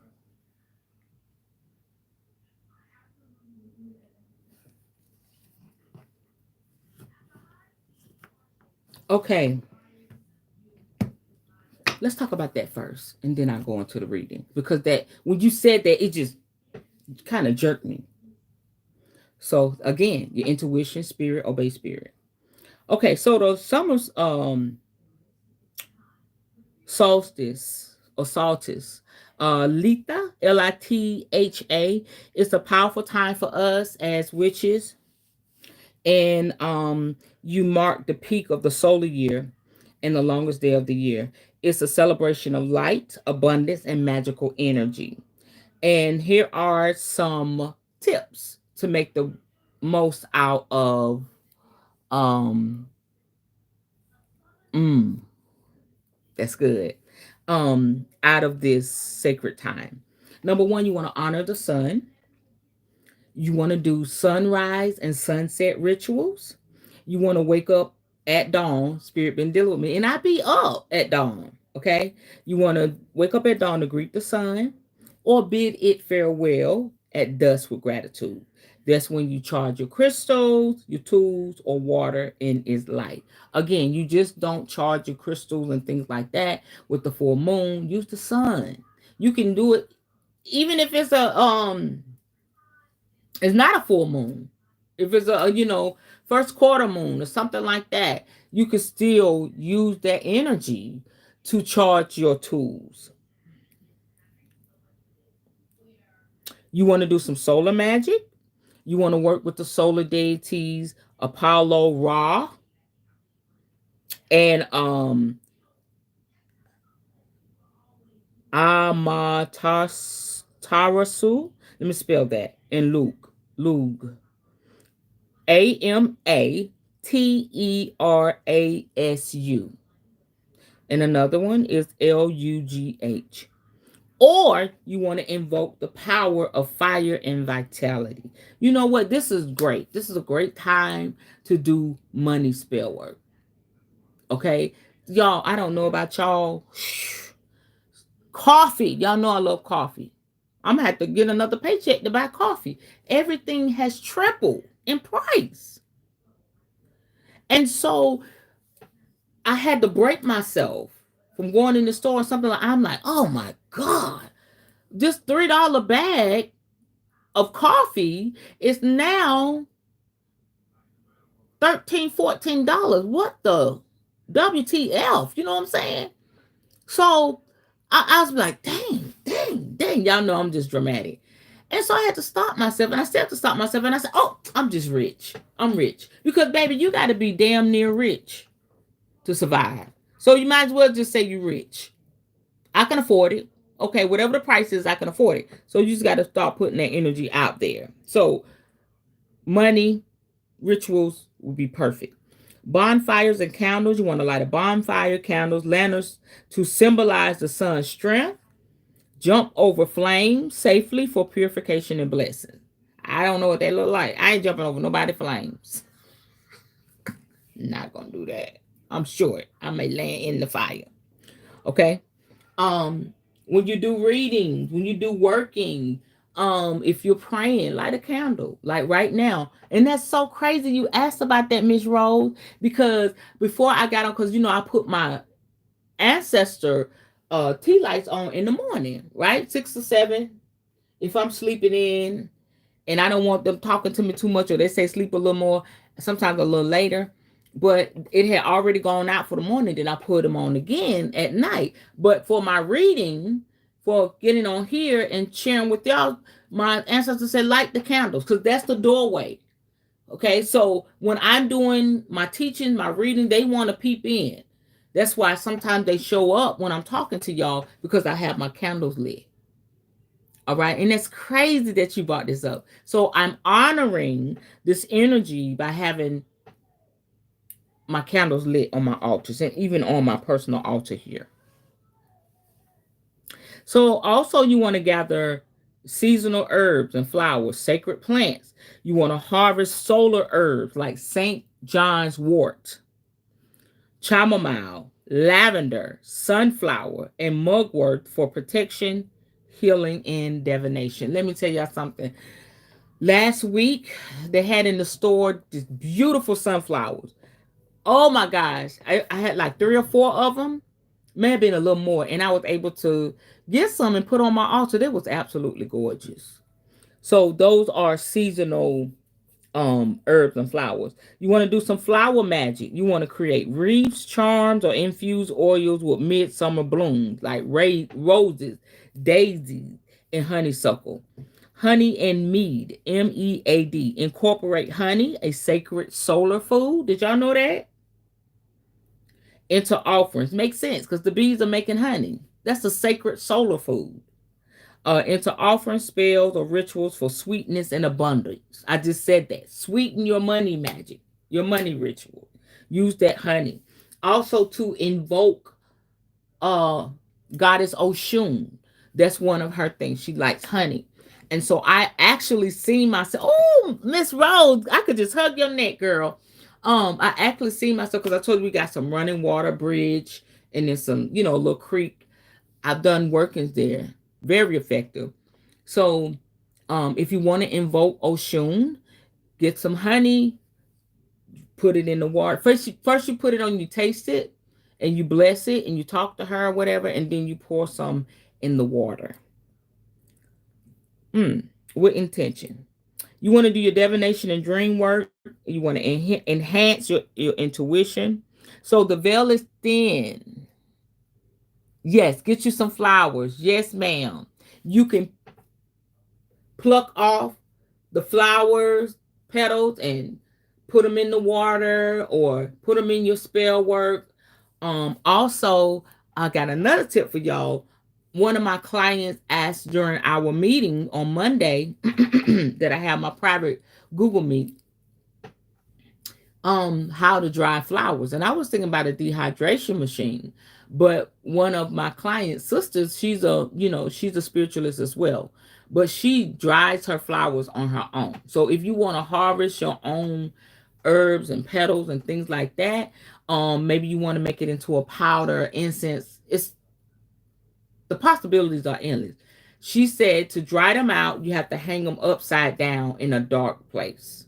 Speaker 1: Okay. Let's talk about that first, and then I'll go into the reading, because that when you said that, it just kind of jerked me. So again, your intuition, spirit, obey spirit. Okay, so the summer's solstice or solstice, Litha, Litha, is a powerful time for us as witches, and you mark the peak of the solar year and the longest day of the year. It's a celebration of light, abundance, and magical energy. And here are some tips to make the most out of um mm, that's good. Out of this sacred time. Number one, you want to honor the sun. You want to do sunrise and sunset rituals. You want to wake up at dawn. Spirit been dealing with me, and I be up at dawn. Okay. You want to wake up at dawn to greet the sun, or bid it farewell at dusk with gratitude. That's when you charge your crystals, your tools, or water in its light. Again, you just don't charge your crystals and things like that with the full moon. Use the sun. You can do it even if it's not a full moon. If it's a first quarter moon or something like that, you can still use that energy to charge your tools. You want to do some solar magic? You want to work with the solar deities Apollo, Ra, and Amaterasu. Let me spell that. And Lug. Amaterasu. And another one is Lugh. Or you want to invoke the power of fire and vitality. You know what? This is great. This is a great time to do money spell work. Okay? Y'all, I don't know about y'all. Coffee. Y'all know I love coffee. I'm going to have to get another paycheck to buy coffee. Everything has tripled in price. And so I had to break myself from going in the store or something like I'm like, oh my God, this $3 bag of coffee is now $13, $14. What the WTF? You know what I'm saying? So I was like, dang. Y'all know I'm just dramatic. And so I had to stop myself, and I still have to stop myself, and I said, oh, I'm just rich. I'm rich. Because, baby, you got to be damn near rich to survive. So you might as well just say you're rich. I can afford it. Okay, whatever the price is, I can afford it. So you just got to start putting that energy out there. So money, rituals will be perfect. Bonfires and candles. You want to light a bonfire, candles, lanterns to symbolize the sun's strength. Jump over flames safely for purification and blessing. I don't know what they look like. I ain't jumping over nobody flames. Not gonna do that. I'm short. I may land in the fire. Okay. When you do reading, when you do working, if you're praying, light a candle, like right now. And that's so crazy you asked about that, Miss Rose, because before I got on, because I put my ancestor tea lights on in the morning, right? 6 or 7. If I'm sleeping in and I don't want them talking to me too much, or they say sleep a little more, sometimes a little later. But it had already gone out for the morning, then I put them on again at night. But for my reading, for getting on here and sharing with y'all, my ancestors said light the candles, because that's the doorway. Okay, so when I'm doing my teaching, my reading, they want to peep in. That's why sometimes they show up when I'm talking to y'all, because I have my candles lit. All right. And that's crazy that you brought this up. So I'm honoring this energy by having my candles lit on my altars and even on my personal altar here. So also you want to gather seasonal herbs and flowers, sacred plants. You want to harvest solar herbs like St. John's wort, chamomile, lavender, sunflower, and mugwort for protection, healing, and divination. Let me tell y'all something. Last week, they had in the store these beautiful sunflowers. Oh my gosh. I had like 3 or 4 of them. May have been a little more. And I was able to get some and put on my altar. They was absolutely gorgeous. So those are seasonal herbs and flowers. You want to do some flower magic. You want to create wreaths, charms, or infuse oils with midsummer blooms like roses, daisies, and honeysuckle. Honey and mead, MEAD. Incorporate honey, a sacred solar food. Did y'all know that? Into offerings. Makes sense because the bees are making honey. That's a sacred solar food. Into offering spells or rituals for sweetness and abundance. I just said that. Sweeten your money magic, your money ritual. Use that honey. Also to invoke uh goddess Oshun. That's one of her things. She likes honey. And so I actually see myself. Oh, Miss Rose, I could just hug your neck, girl. I actually see myself because I told you we got some running water bridge and then some, little creek. I've done workings there. Very effective. So if you want to invoke Oshun, get some honey, put it in the water. First you put it on, you taste it, and you bless it, and you talk to her or whatever, and then you pour some in the water. With intention. You want to do your divination and dream work. You want to enhance your intuition. So the veil is thin. Yes, get you some flowers. Yes, ma'am. You can pluck off the flowers, petals, and put them in the water or put them in your spell work. Also, I got another tip for y'all. One of my clients asked during our meeting on Monday that I have my private Google Meet. how to dry flowers. And I was thinking about a dehydration machine. But one of my client's sisters, she's a spiritualist as well. But she dries her flowers on her own. So if you want to harvest your own herbs and petals and things like that, maybe you want to make it into a powder, incense. It's the possibilities are endless. She said to dry them out, you have to hang them upside down in a dark place.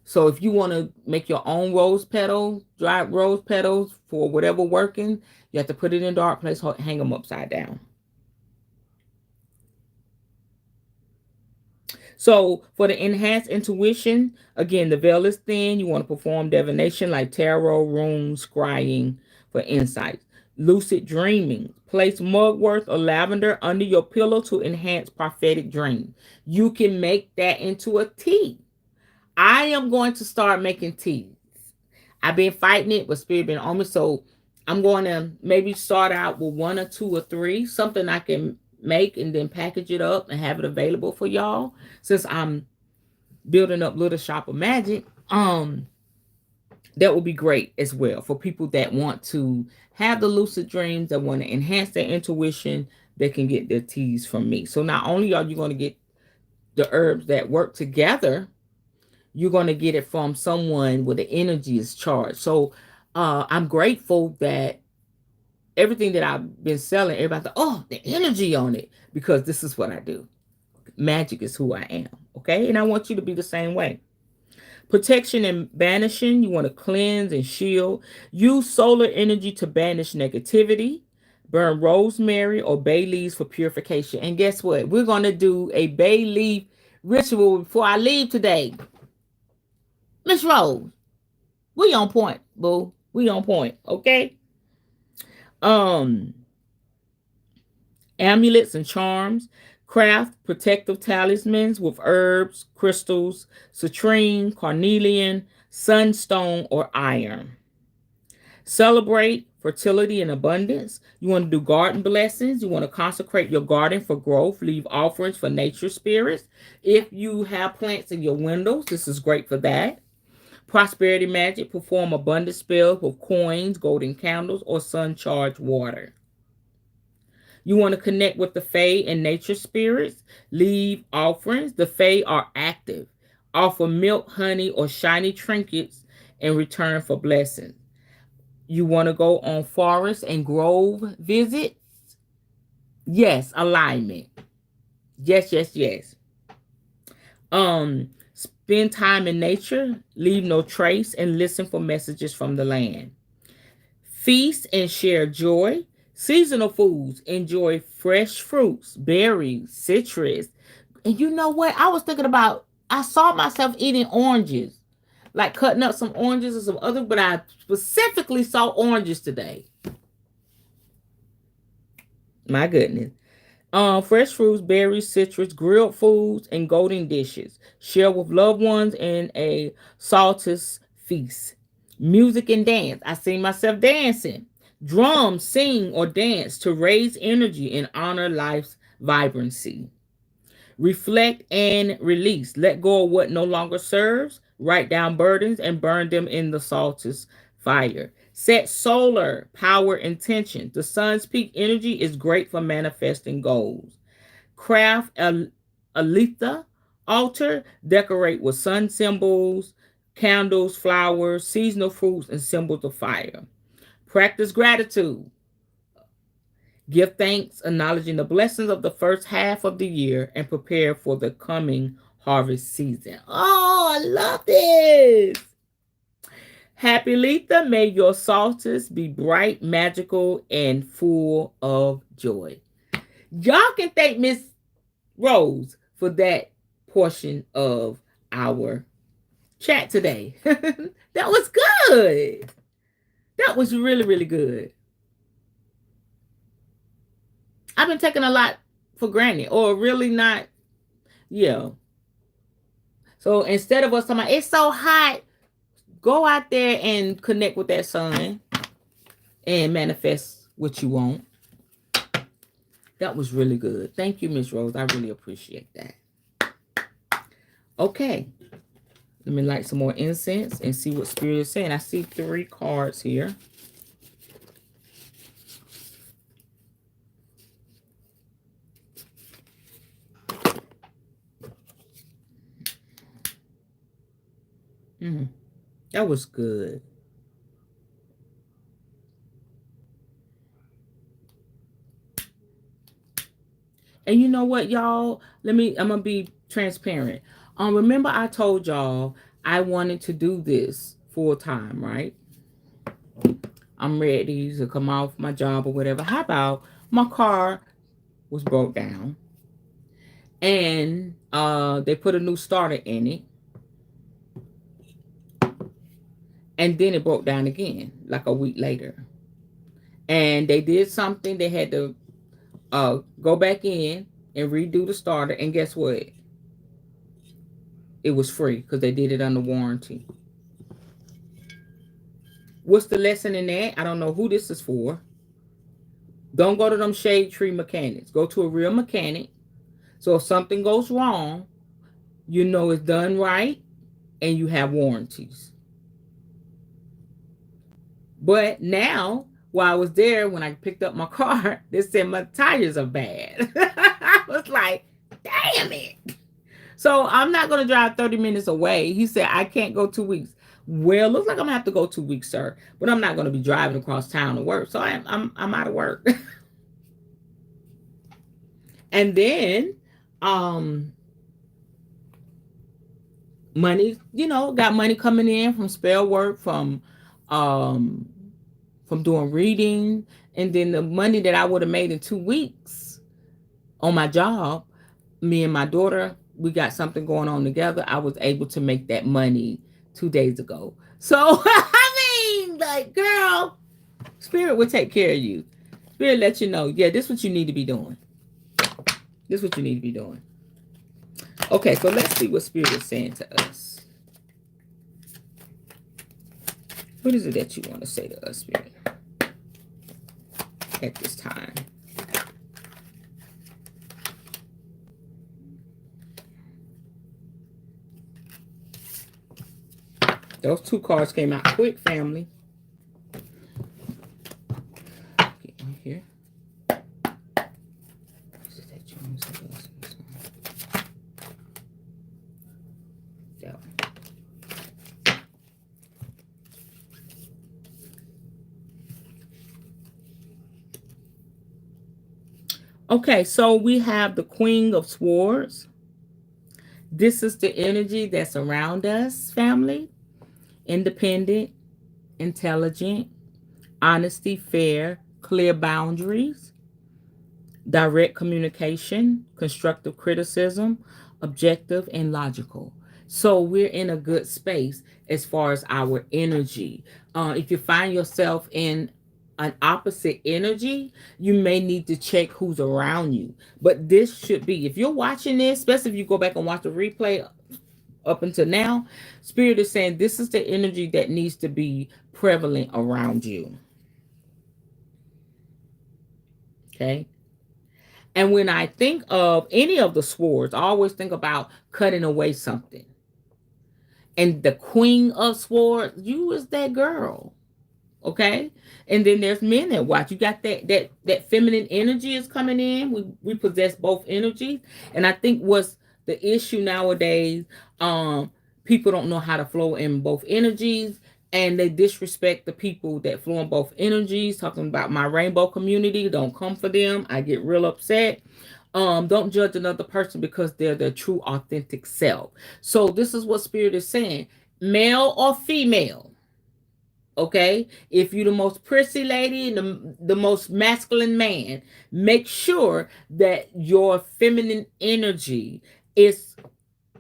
Speaker 1: So if you want to make your own rose petals, dried rose petals for whatever working, you have to put it in a dark place, hang them upside down. So for the enhanced intuition, again, the veil is thin. You want to perform divination like tarot, runes, scrying for insights. Lucid dreaming. Place mugwort or lavender under your pillow to enhance prophetic dream. You can make that into a tea. I am going to start making teas. I've been fighting it, but spirit been on me. So I'm going to maybe start out with one or two or three, something I can make and then package it up and have it available for y'all. Since I'm building up Little Shop of Magic, that would be great as well for people that want to have the lucid dreams, that want to enhance their intuition, they can get their teas from me. So not only are you going to get the herbs that work together, you're going to get it from someone where the energy is charged. So I'm grateful that everything that I've been selling, everybody thought, oh, the energy on it, because this is what I do. Magic is who I am. Okay. And I want you to be the same way. Protection and banishing. You want to cleanse and shield. Use solar energy to banish negativity. Burn rosemary or bay leaves for purification. And guess what? We're going to do a bay leaf ritual before I leave today. Miss Rose, we on point, boo. We on point, okay? Um, Amulets and charms. Craft protective talismans with herbs, crystals, citrine, carnelian, sunstone, or iron. Celebrate fertility and abundance. You want to do garden blessings. You want to consecrate your garden for growth. Leave offerings for nature spirits. If you have plants in your windows, this is great for that. Prosperity magic. Perform abundance spells with coins, golden candles, or sun charged water. You want to connect with the Fae and nature spirits. Leave offerings. The Fae are active. Offer milk, honey, or shiny trinkets in return for blessings. You want to go on forest and grove visits? Yes, alignment. Yes, yes, yes. Spend time in nature, leave no trace, and listen for messages from the land. Feast and share joy. Seasonal foods, enjoy fresh fruits, berries, citrus. And you know what? I was thinking about, I saw myself eating oranges, like cutting up some oranges and some other, but I specifically saw oranges today. My goodness. Fresh fruits, berries, citrus, grilled foods, and golden dishes. Share with loved ones in a saltus feast. Music and dance. I see myself dancing. Drum, sing, or dance to raise energy and honor life's vibrancy. Reflect and release. Let go of what no longer serves. Write down burdens and burn them in the saltus fire. Set solar power intention. The sun's peak energy is great for manifesting goals. Craft a Aletha altar. Decorate with sun symbols, candles, flowers, seasonal fruits, and symbols of fire. Practice gratitude. Give thanks, acknowledging the blessings of the first half of the year, and prepare for the coming harvest season. Oh, I love this. Happy Letha, may your solstice be bright, magical, and full of joy. Y'all can thank Miss Rose for that portion of our chat today. That was good. That was really, really good. I've been taking a lot for granted, or really not. Yeah. So instead of us talking about it's so hot, go out there and connect with that sun and manifest what you want. That was really good. Thank you, Miss Rose. I really appreciate that. Okay. Let me light some more incense and see what Spirit is saying. I see 3 cards here. That was good. And you know what, y'all? I'm gonna be transparent. Remember I told y'all I wanted to do this full time, right? I'm ready to come off my job or whatever. How about my car was broke down and they put a new starter in it, and then it broke down again like a week later. And they did something, they had to go back in and redo the starter, and guess what? It was free because they did it under warranty. What's the lesson in that? I don't know who this is for. Don't go to them shade tree mechanics. Go to a real mechanic. So if something goes wrong, you know it's done right and you have warranties. But now, while I was there, when I picked up my car, they said my tires are bad. I was like, damn it. So I'm not going to drive 30 minutes away. He said, I can't go 2 weeks. Well, looks like I'm going to have to go 2 weeks, sir. But I'm not going to be driving across town to work. So I'm out of work. And then money, got money coming in from spell work, um from doing reading, and then the money that I would have made in 2 weeks on my job, me and my daughter, we got something going on together. I was able to make that money 2 days ago. So I mean, like, girl, Spirit will take care of you. Spirit let you know, yeah, this is what you need to be doing. This is what you need to be doing. Okay, so let's see what Spirit is saying to us. What is it that you want to say to us, Spirit, at this time? Those 2 cards came out quick, family. Get one here. Is it that you want to say to us? That one. Okay, so we have the Queen of Swords. This is the energy that's around us, family. Independent, intelligent, honesty, fair, clear boundaries, direct communication, constructive criticism, objective, and logical. So we're in a good space as far as our energy. If you find yourself in an opposite energy, you may need to check who's around you. But this should be, if you're watching this, especially if you go back and watch the replay up until now, Spirit is saying this is the energy that needs to be prevalent around you. Okay. And when I think of any of the swords, I always think about cutting away something. And the Queen of Swords, you is that girl. Okay. And then there's men that watch. You got that feminine energy is coming in. We possess both energies. And I think what's the issue nowadays, people don't know how to flow in both energies, and they disrespect the people that flow in both energies. Talking about my rainbow community, don't come for them. I get real upset. Don't judge another person because they're their true authentic self. So this is what Spirit is saying. Male or female, okay, if you're the most prissy lady and the most masculine man, make sure that your feminine energy is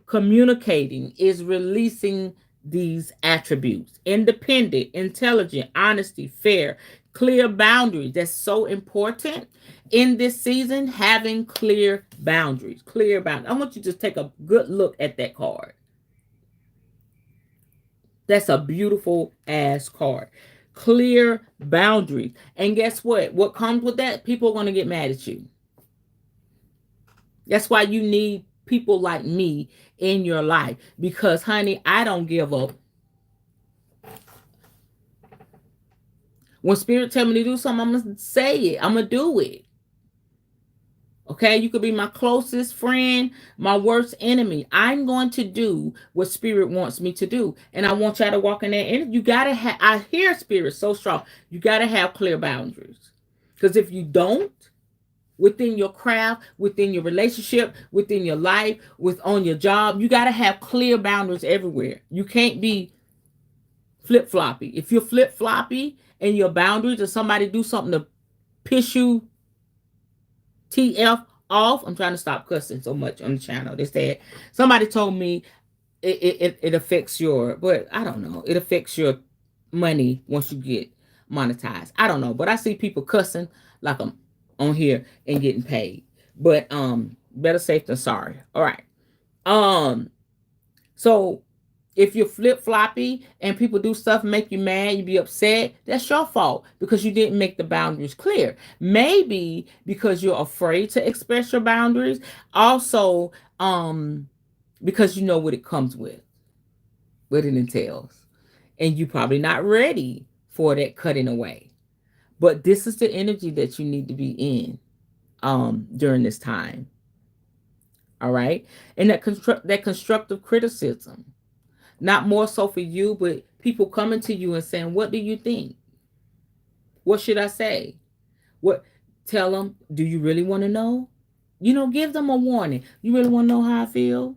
Speaker 1: communicating, is releasing these attributes: independent, intelligent, honesty, fair, clear boundaries. That's so important in this season. Having clear boundaries. I want you to take a good look at that card. That's a beautiful ass card. Clear boundaries. And guess what? What comes with that? People are going to get mad at you. That's why you need people like me in your life, because honey, I don't give up. When spirit tell me to do something, I'm gonna say it. I'm gonna do it. Okay, you could be my closest friend, my worst enemy. I'm going to do what spirit wants me to do. And I want y'all to walk in that energy. You gotta have, I hear spirit so strong. You gotta have clear boundaries. Because if you don't, within your craft, within your relationship, within your life, with on your job, you gotta have clear boundaries everywhere. You can't be flip floppy. If you're flip floppy and your boundaries, or somebody do something to piss you TF off. I'm trying to stop cussing so much on the channel. They said somebody told me it affects your, but I don't know. It affects your money once you get monetized. I don't know, but I see people cussing like I'm on here and getting paid. But better safe than sorry. All right. So if you're flip floppy and people do stuff make you mad, you be upset, that's your fault because you didn't make the boundaries clear. Maybe because you're afraid to express your boundaries. Also, because you know what it comes with, what it entails. And you're probably not ready for that cutting away. But this is the energy that you need to be in during this time. All right. And that constructive criticism. Not more so for you, but people coming to you and saying, "What do you think? What should I say? What?" Tell them, "Do you really want to know?" Give them a warning. You really want to know how I feel?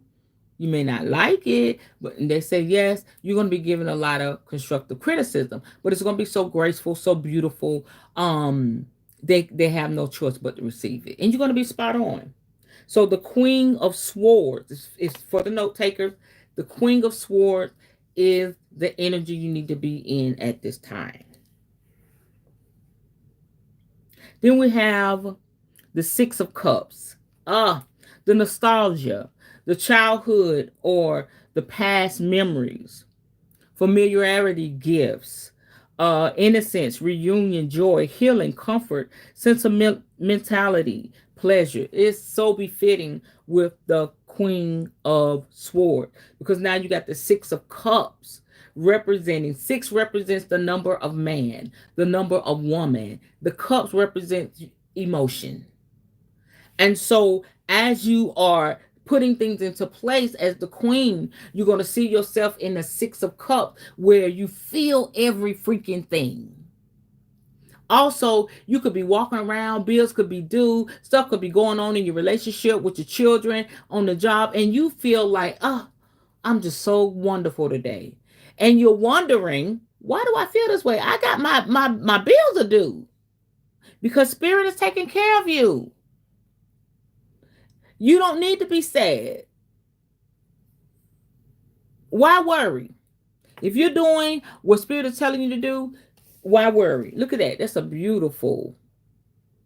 Speaker 1: You may not like it, but they say yes. You're going to be given a lot of constructive criticism, but it's going to be so graceful, so beautiful. They have no choice but to receive it, and you're going to be spot on. So the Queen of Swords is for the note takers. The Queen of Swords is the energy you need to be in at this time. Then we have the Six of Cups. The nostalgia, the childhood or the past memories, familiarity gifts, innocence, reunion, joy, healing, comfort, sentimentality, pleasure. It's so befitting with the Queen of Swords because now you got the Six of Cups representing, six represents the number of man, the number of woman. The cups represent emotion. And so as you are putting things into place as the queen, you're going to see yourself in the Six of Cups where you feel every freaking thing. Also, you could be walking around, bills could be due, stuff could be going on in your relationship with your children, on the job, and you feel like, oh, I'm just so wonderful today. And you're wondering, why do I feel this way? I got my bills are due because spirit is taking care of you. You don't need to be sad. Why worry? If you're doing what spirit is telling you to do, why worry? Look at that. That's a beautiful.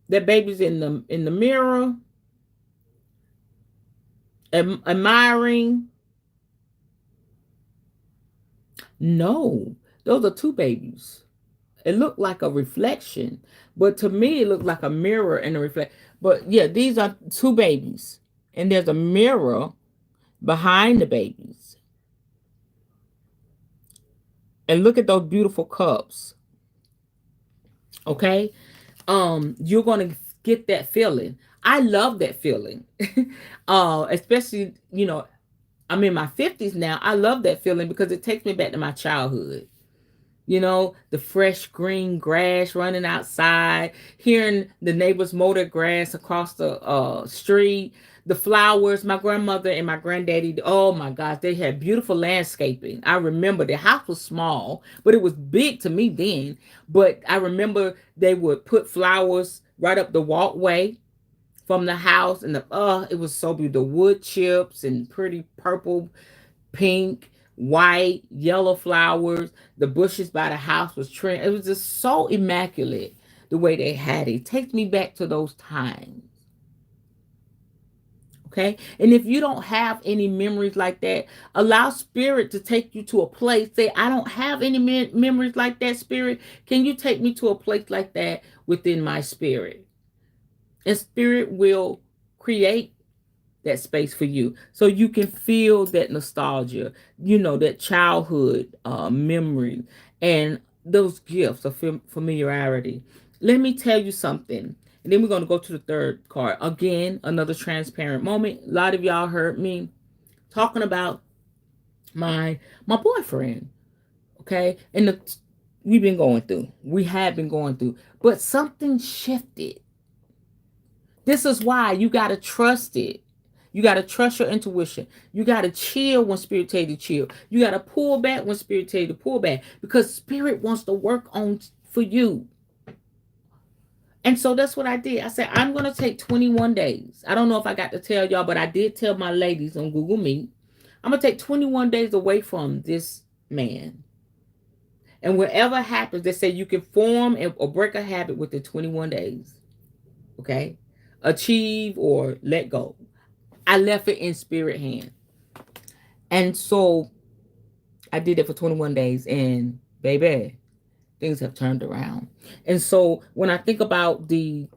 Speaker 1: That baby's in the mirror, admiring. No, those are two babies. It looked like a reflection, but to me, it looked like a mirror and a reflect. But yeah, these are two babies, and there's a mirror behind the babies. And look at those beautiful cups. Okay, you're gonna get that feeling. I love that feeling. Especially, I'm in my 50s now. I love that feeling because it takes me back to my childhood. The fresh green grass running outside, hearing the neighbors mow their grass across the street, the flowers. My grandmother and my granddaddy, oh my gosh, they had beautiful landscaping. I remember the house was small, but it was big to me then. But I remember they would put flowers right up the walkway from the house, and it was so beautiful. The wood chips and pretty purple, pink, white, yellow flowers. The bushes by the house was trimmed. It was just so immaculate the way they had it. It takes me back to those times. Okay. And if you don't have any memories like that, allow spirit to take you to a place. Say, I don't have any memories like that, spirit. Can you take me to a place like that within my spirit? And spirit will create that space for you so you can feel that nostalgia, that childhood memory and those gifts of familiarity. Let me tell you something. And then we're going to go to the third card. Again, another transparent moment. A lot of y'all heard me talking about my boyfriend, okay? And we have been going through, but something shifted. This is why you got to trust it. You got to trust your intuition. You got to chill when spirit tell you to chill. You got to pull back when spirit tell you to pull back because spirit wants to work on for you. And so that's what I did. I said, I'm going to take 21 days. I don't know if I got to tell y'all, but I did tell my ladies on Google Meet. I'm going to take 21 days away from this man. And whatever happens, they say you can form or break a habit within 21 days. Okay? Achieve or let go. I left it in spirit hand. And so I did it for 21 days and baby, things have turned around. And so when I think about the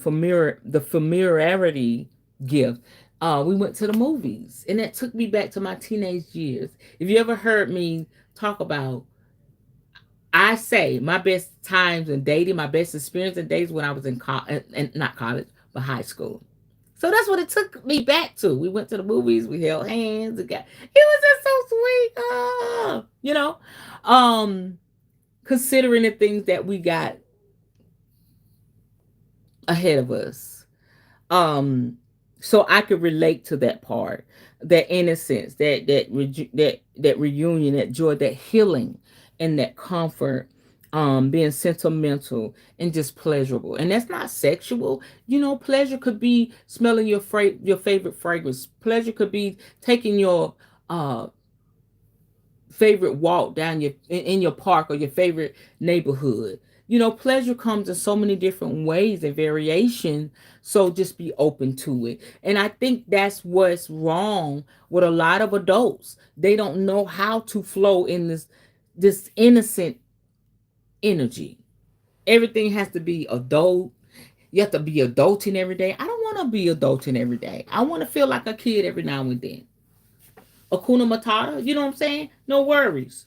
Speaker 1: familiarity gift, we went to the movies and that took me back to my teenage years. If you ever heard me talk about, I say my best times in dating, my best experience in dating when I was in college, and not college, but high school. So that's what it took me back to. We went to the movies, we held hands, it was just so sweet. Considering the things that we got ahead of us. Um, so I could relate to that part, that innocence, that reunion, that joy, that healing, and that comfort. Being sentimental and just pleasurable, and that's not sexual. Pleasure could be smelling your favorite fragrance. Pleasure could be taking your favorite walk down in your park or your favorite neighborhood. Pleasure comes in so many different ways and variation. So just be open to it. And I think that's what's wrong with a lot of adults. They don't know how to flow in this innocent energy. Everything has to be adult. You have to be adulting every day. I don't want to be adulting every day. I want to feel like a kid every now and then. Akuna Matata, you know what I'm saying? No worries.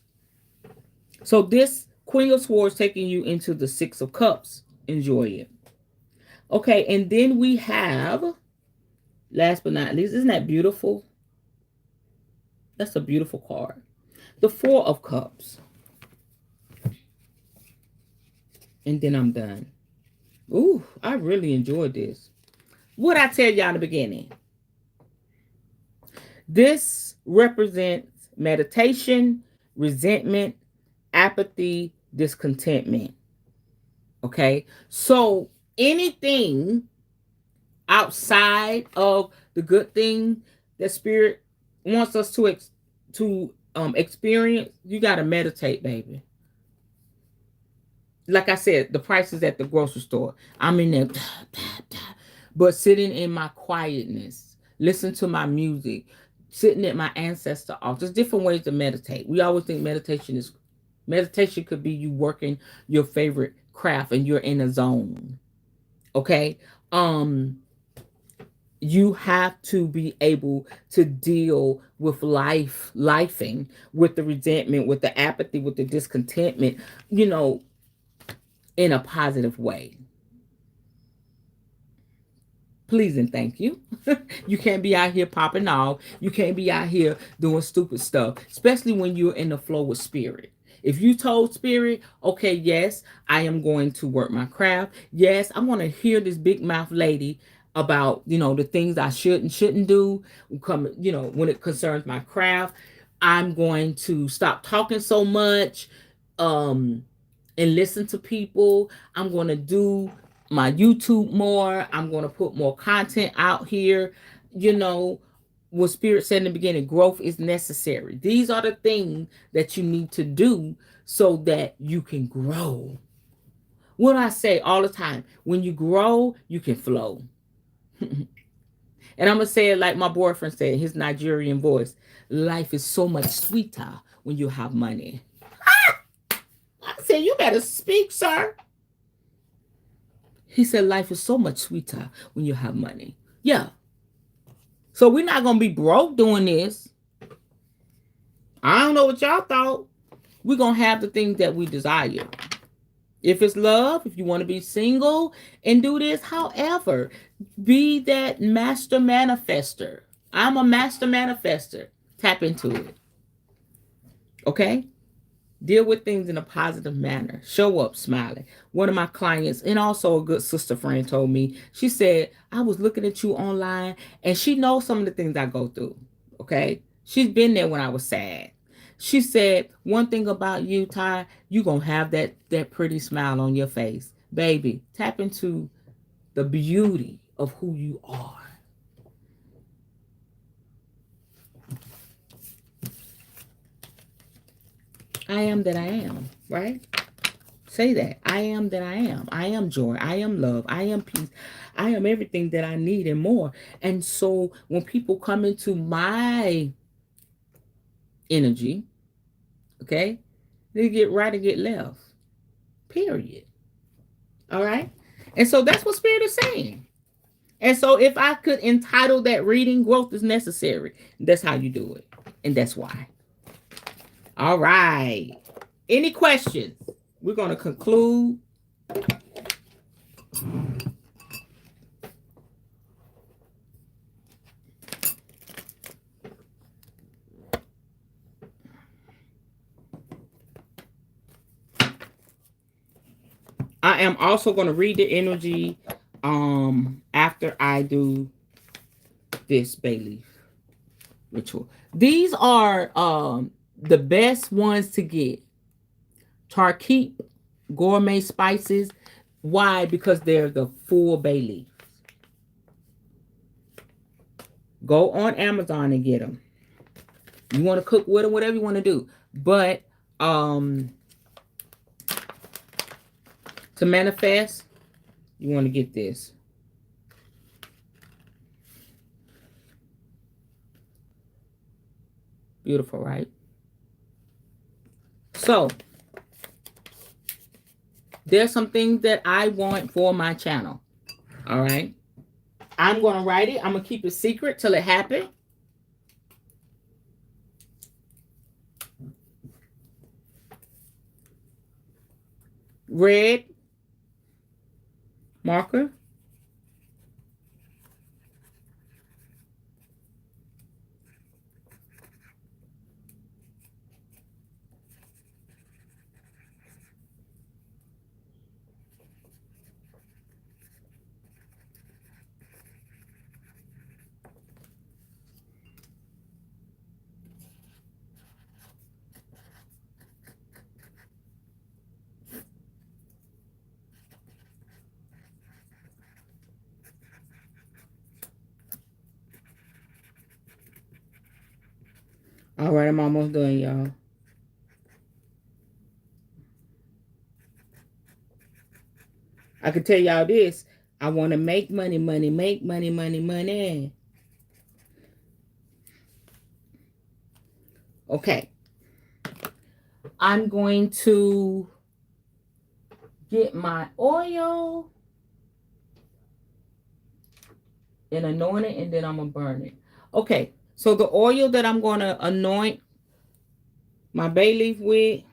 Speaker 1: So this Queen of Swords taking you into the Six of Cups. Enjoy it. Okay, and then we have, last but not least, isn't that beautiful? That's a beautiful card. The Four of Cups. And then I'm done. Ooh, I really enjoyed this. What I tell y'all in the beginning? This represents meditation, resentment, apathy, discontentment. Okay? So anything outside of the good thing that spirit wants us to experience, you got to meditate, baby. Like I said, the prices at the grocery store. I'm in there, but sitting in my quietness, listen to my music, sitting at my ancestor office. There's different ways to meditate. We always think meditation could be you working your favorite craft and you're in a zone. Okay? You have to be able to deal with lifing, with the resentment, with the apathy, with the discontentment, in a positive way. Please and thank you. You can't be out here popping off. You can't be out here doing stupid stuff, especially when you're in the flow with spirit. If you told spirit, okay, yes, I am going to work my craft. Yes, I want to hear this big mouth lady about, the things I should and shouldn't do, when it concerns my craft. I'm going to stop talking so much. And listen to people. I'm going to do my YouTube more. I'm going to put more content out here. What Spirit said in the beginning, growth is necessary. These are the things that you need to do so that you can grow. What I say all the time, when you grow, you can flow. And I'm going to say it like my boyfriend said in his Nigerian voice, life is so much sweeter when you have money. I said, you better speak, sir. He said, life is so much sweeter when you have money. Yeah. So we're not gonna be broke doing this. I don't know what y'all thought. We're gonna have the things that we desire. If it's love, if you want to be single and do this, however, be that master manifester. I'm a master manifester. Tap into it. Okay? Deal with things in a positive manner. Show up smiling. One of my clients, and also a good sister friend, told me, she said, I was looking at you online, and she knows some of the things I go through. Okay? She's been there when I was sad. She said, one thing about you, Ty, you going to have that pretty smile on your face. Baby, tap into the beauty of who you are. I am that I am, right? Say that. I am that I am. I am joy. I am love. I am peace. I am everything that I need and more. And so when people come into my energy, okay, they get right and get left. Period. All right. And so that's what Spirit is saying. And so if I could entitle that reading, Growth is Necessary, that's how you do it. And that's why. All right. Any questions? We're going to conclude. I am also going to read the energy after I do this bay leaf ritual. These are the best ones to get. Tarkeep gourmet spices. Why? Because they're the full bay leaf. Go on Amazon and get them. You want to cook with them, whatever you want to do. But to manifest, you want to get this. Beautiful, right? So there's some things that I want for my channel. All right. I'm going to write it. I'm going to keep it secret till it happens. Red marker. All right, I'm almost done, y'all. I can tell y'all this. I want to make money, money, make money, money, money. Okay. I'm going to get my oil and anoint it, and then I'm going to burn it. Okay. So the oil that I'm going to anoint my bay leaf with,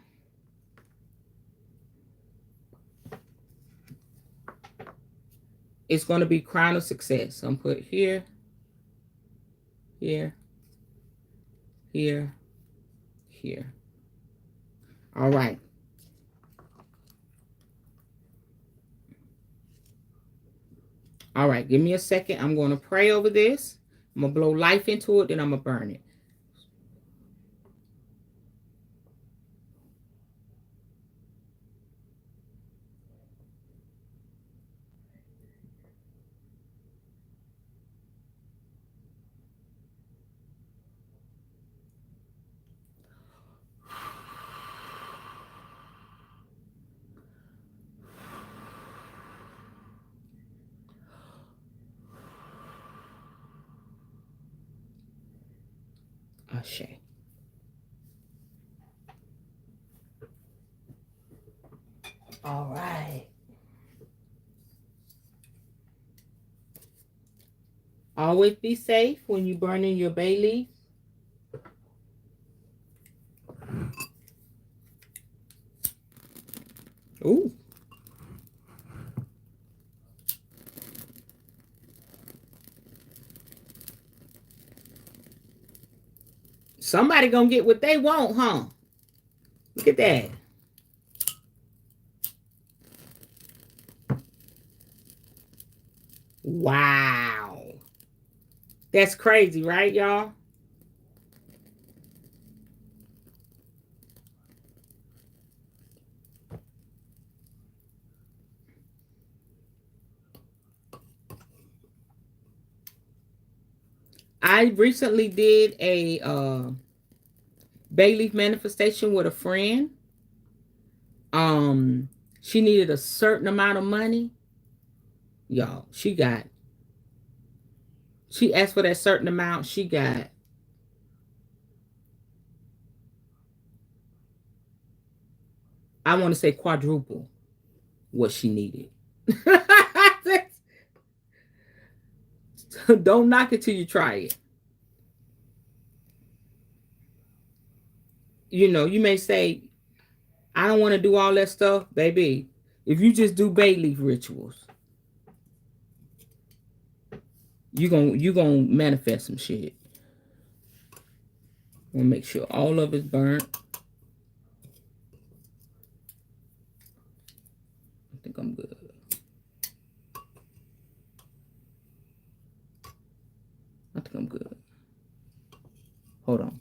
Speaker 1: it's going to be Crown of Success. So I'm put here, here, here, here. All right. All right. Give me a second. I'm going to pray over this. I'm going to blow life into it, then I'm going to burn it. Ashe. All right. Always be safe when you burning your bay leaf. Ooh. Somebody gonna get what they want, huh? Look at that. Wow. That's crazy, right, y'all? I recently did a bay leaf manifestation with a friend. Um, she needed a certain amount of money. Y'all, she asked for that certain amount. She got, I want to say quadruple what she needed. Don't knock it till you try it. You may say, I don't want to do all that stuff, baby. If you just do bay leaf rituals, you gonna manifest some shit. We'll make sure all of it's burnt. I think I'm good. I think I'm good. Hold on.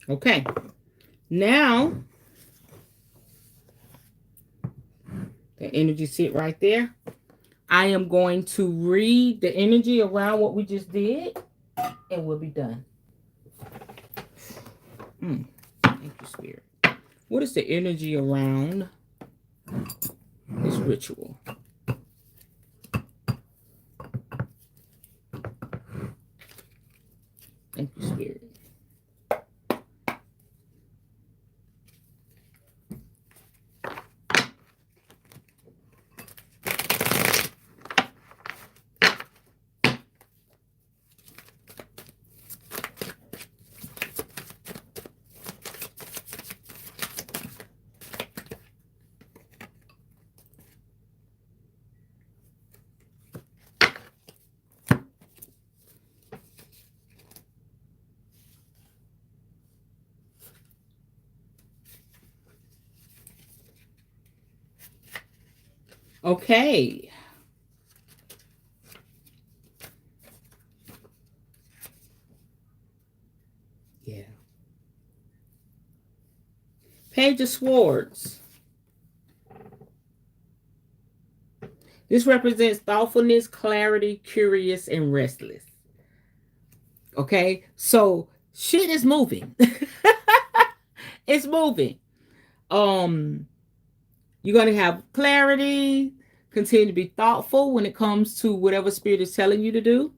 Speaker 1: Okay. Now the energy sit right there. I am going to read the energy around what we just did, and we'll be done. Thank you, Spirit. What is the energy around this ritual? Thank you, Spirit. Okay. Yeah. Page of Swords. This represents thoughtfulness, clarity, curious, and restless. Okay? So shit is moving. It's moving. Um, you're gonna have clarity, continue to be thoughtful when it comes to whatever spirit is telling you to do.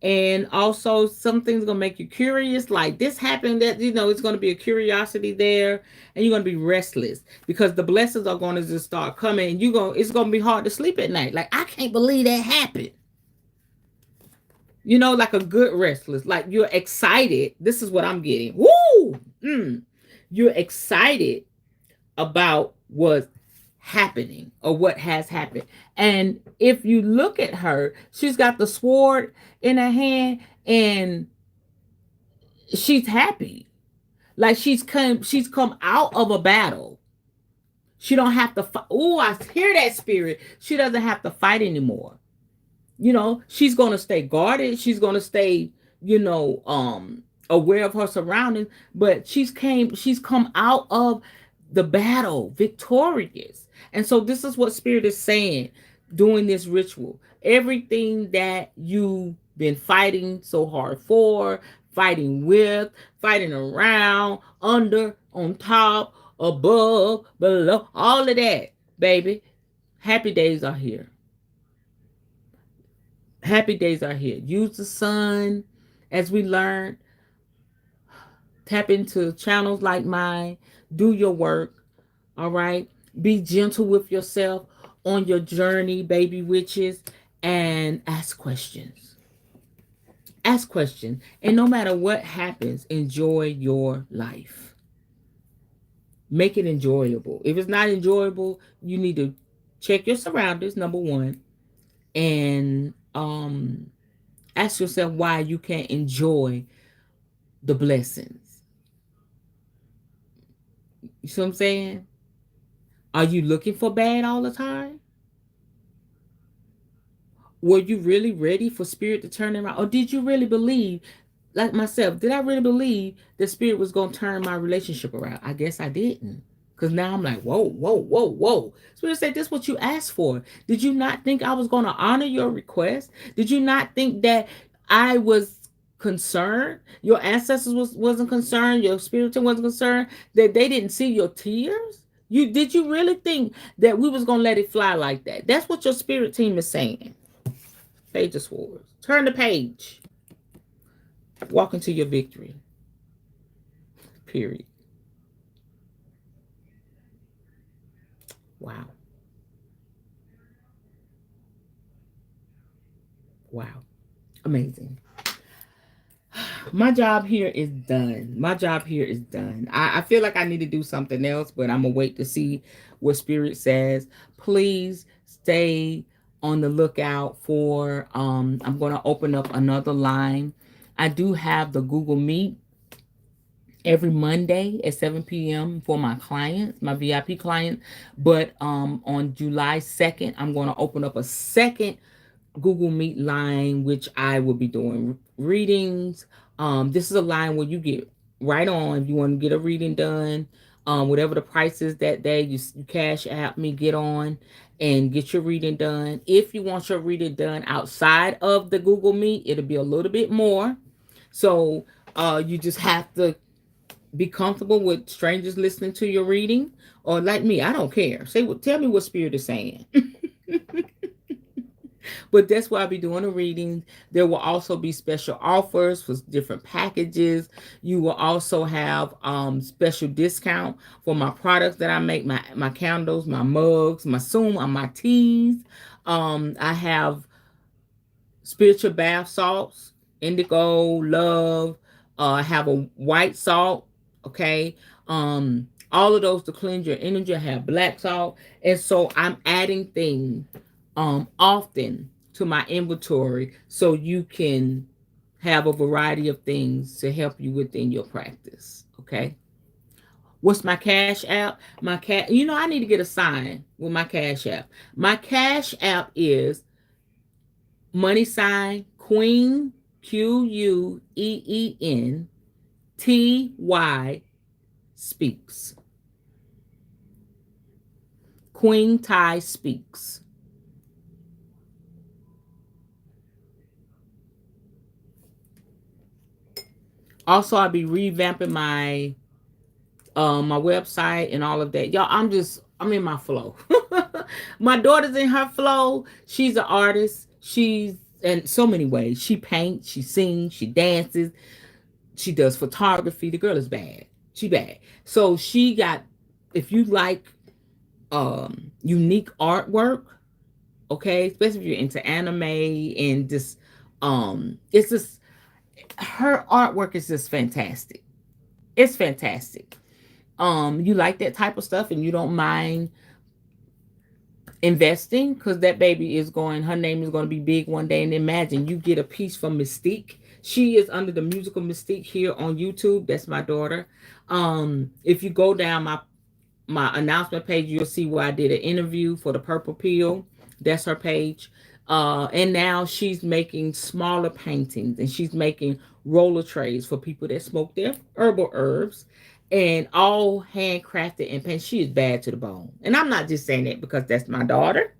Speaker 1: And also some things gonna make you curious, like this happened, that it's gonna be a curiosity there, and you're gonna be restless because the blessings are gonna just start coming, and it's gonna be hard to sleep at night. Like, I can't believe that happened. Like a good restless, like you're excited. This is what I'm getting. Woo! You're excited about what's happening or what has happened. And if you look at her, she's got the sword in her hand, and she's happy. Like she's come out of a battle. She don't have to fight. Oh, I hear that, Spirit. She doesn't have to fight anymore. She's going to stay guarded. She's going to stay, aware of her surroundings, but she's come out of the battle victorious. And so this is what Spirit is saying doing this ritual. Everything that you've been fighting so hard for, fighting with, fighting around, under, on top, above, below, all of that, baby, happy days are here. Happy days are here. Use the sun, as we learned. Tap into channels like mine. Do your work. All right. Be gentle with yourself on your journey, baby witches, and ask questions. Ask questions. And no matter what happens, enjoy your life. Make it enjoyable. If it's not enjoyable, you need to check your surroundings, number one, and ask yourself why you can't enjoy the blessings. You see what I'm saying? Are you looking for bad all the time? Were you really ready for spirit to turn around? Or did you really believe, like myself, did I really believe the spirit was going to turn my relationship around? I guess I didn't. Because now I'm like, whoa, whoa, whoa, whoa. Spirit said, this is what you asked for. Did you not think I was going to honor your request? Did you not think that I was concerned? Your ancestors wasn't concerned. Your spirit wasn't concerned. That they didn't see your tears? Did you really think that we was going to let it fly like that? That's what your spirit team is saying. Page of Swords. Turn the page. Walk into your victory. Period. Wow. Wow. Amazing. My job here is done. My job here is done. I feel like I need to do something else, but I'm going to wait to see what Spirit says. Please stay on the lookout for, I'm going to open up another line. I do have the Google Meet every Monday at 7 p.m. for my clients, my VIP clients. But on July 2nd, I'm going to open up a second Google Meet line, which I will be doing readings. This is a line where you get right on if you want to get a reading done. Whatever the price is that day, you cash out me, get on and get your reading done. If you want your reading done outside of the Google Meet, it'll be a little bit more. So you just have to be comfortable with strangers listening to your reading, or like me, I don't care. Tell me what spirit is saying. But that's why I'll be doing the readings. There will also be special offers for different packages. You will also have special discount for my products that I make, my candles, my mugs, my teas. I have spiritual bath salts, indigo, love. I have a white salt, okay? All of those to cleanse your energy. I have black salt. And so I'm adding things often to my inventory so you can have a variety of things to help you within your practice, okay? What's my cash app? I need to get a sign with my cash app. My cash app is money sign Queen QUEEN speaks. Queen Ty speaks. Also, I'll be revamping my website and all of that. Y'all, I'm in my flow. My daughter's in her flow. She's an artist. She's in so many ways. She paints, she sings, she dances, she does photography. The girl is bad. She bad. So she got, if you like unique artwork, okay, especially if you're into anime and just it's just her artwork is just fantastic. It's fantastic. You like that type of stuff and you don't mind investing, because that baby is going, her name is going to be big one day. And imagine you get a piece from Mystique. She is under the musical Mystique here on YouTube. That's my daughter. If you go down my announcement page, you'll see where I did an interview for the Purple Pill. That's her page. And now she's making smaller paintings and she's making roller trays for people that smoke their herbal herbs, and all handcrafted and painted. She is bad to the bone. And I'm not just saying that because that's my daughter,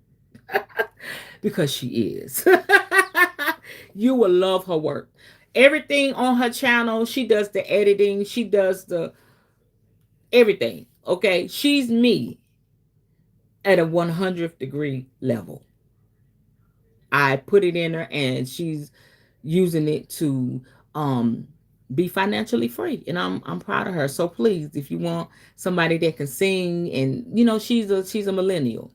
Speaker 1: because she is. You will love her work. Everything on her channel, she does the editing, she does the everything. Okay, she's me at a 100th degree level. I put it in her and she's using it to be financially free, and I'm proud of her. So please, if you want somebody that can sing, and she's a millennial,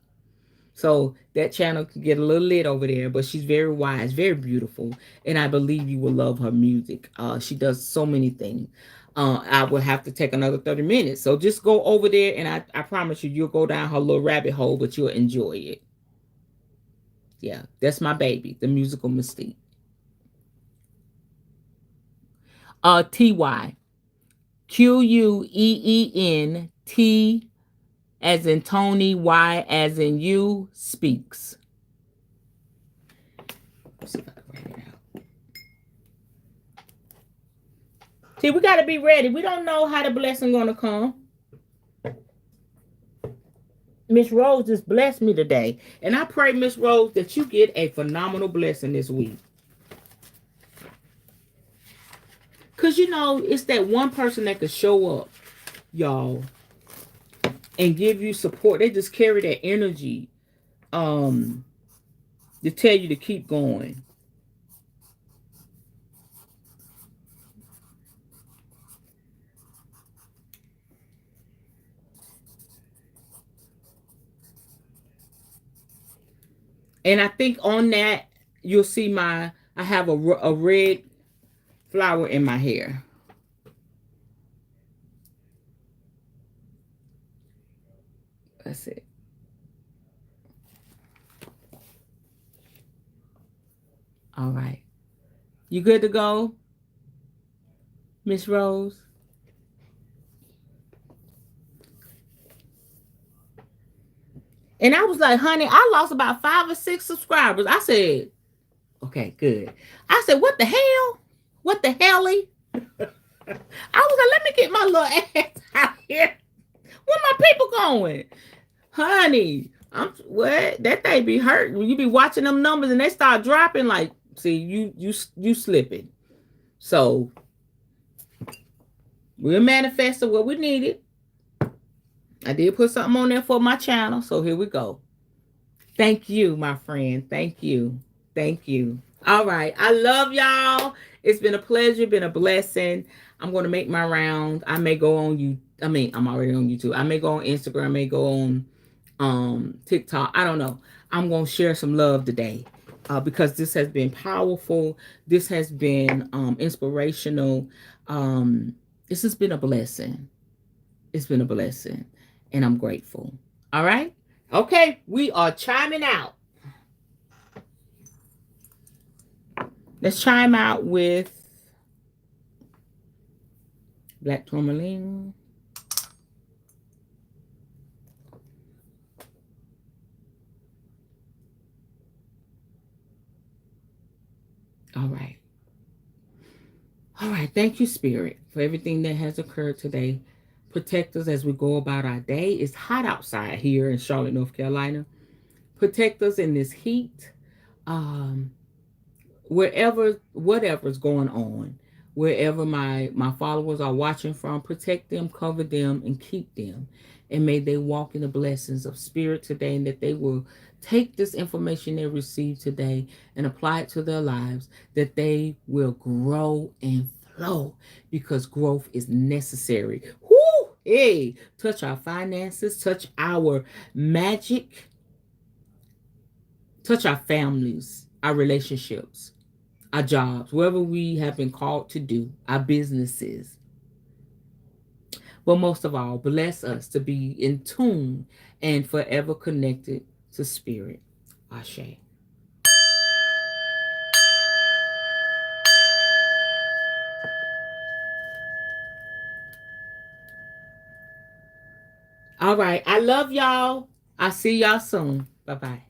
Speaker 1: so that channel can get a little lit over there, but she's very wise, very beautiful, and I believe you will love her music. She does so many things. I will have to take another 30 minutes, so just go over there, and I promise you, you'll go down her little rabbit hole, but you'll enjoy it. Yeah, that's my baby, the musical mystique. Ty Queen, as in Tony, Y as in you, speaks. Let's see if I can write it out. See, we got to be ready. We don't know how the blessing going to come. Miss Rose just blessed me today. And I pray, Miss Rose, that you get a phenomenal blessing this week. Because, it's that one person that could show up, y'all, and give you support. They just carry that energy to tell you to keep going. And I think on that, you'll see I have a red flower in my hair. That's it. All right. You good to go, Miss Rose? And I was like, honey, I lost about 5 or 6 subscribers. I said, okay, good. I said, what the hell? What the helly? I was like, let me get my little ass out here. Where my people going? Honey, what? That thing be hurting. When you be watching them numbers and they start dropping, like, see, you slipping. So we're manifesting what we needed. I did put something on there for my channel, so here we go. Thank you, my friend. Thank you. Thank you. All right. I love y'all. It's been a pleasure, been a blessing. I'm going to make my round. I may go on you. I mean, I'm already on YouTube. I may go on Instagram. I may go on TikTok. I don't know. I'm going to share some love today because this has been powerful. This has been inspirational. This has been a blessing. It's been a blessing, and I'm grateful. All right. Okay. We are chiming out. Let's chime out with Black Tourmaline. All right. All right. Thank you, Spirit, for everything that has occurred today. Protect us as we go about our day. It's hot outside here in Charlotte, North Carolina. Protect us in this heat. Um, whatever's going on, wherever my followers are watching from, protect them, cover them, and keep them. And may they walk in the blessings of Spirit today, and that they will take this information they received today and apply it to their lives, that they will grow and flow, because growth is necessary. Whoo! Hey, touch our finances, touch our magic, touch our families, our relationships, our jobs, wherever we have been called to do, our businesses. But most of all, bless us to be in tune and forever connected to Spirit. Ashe. All right. I love y'all. I'll see y'all soon. Bye bye.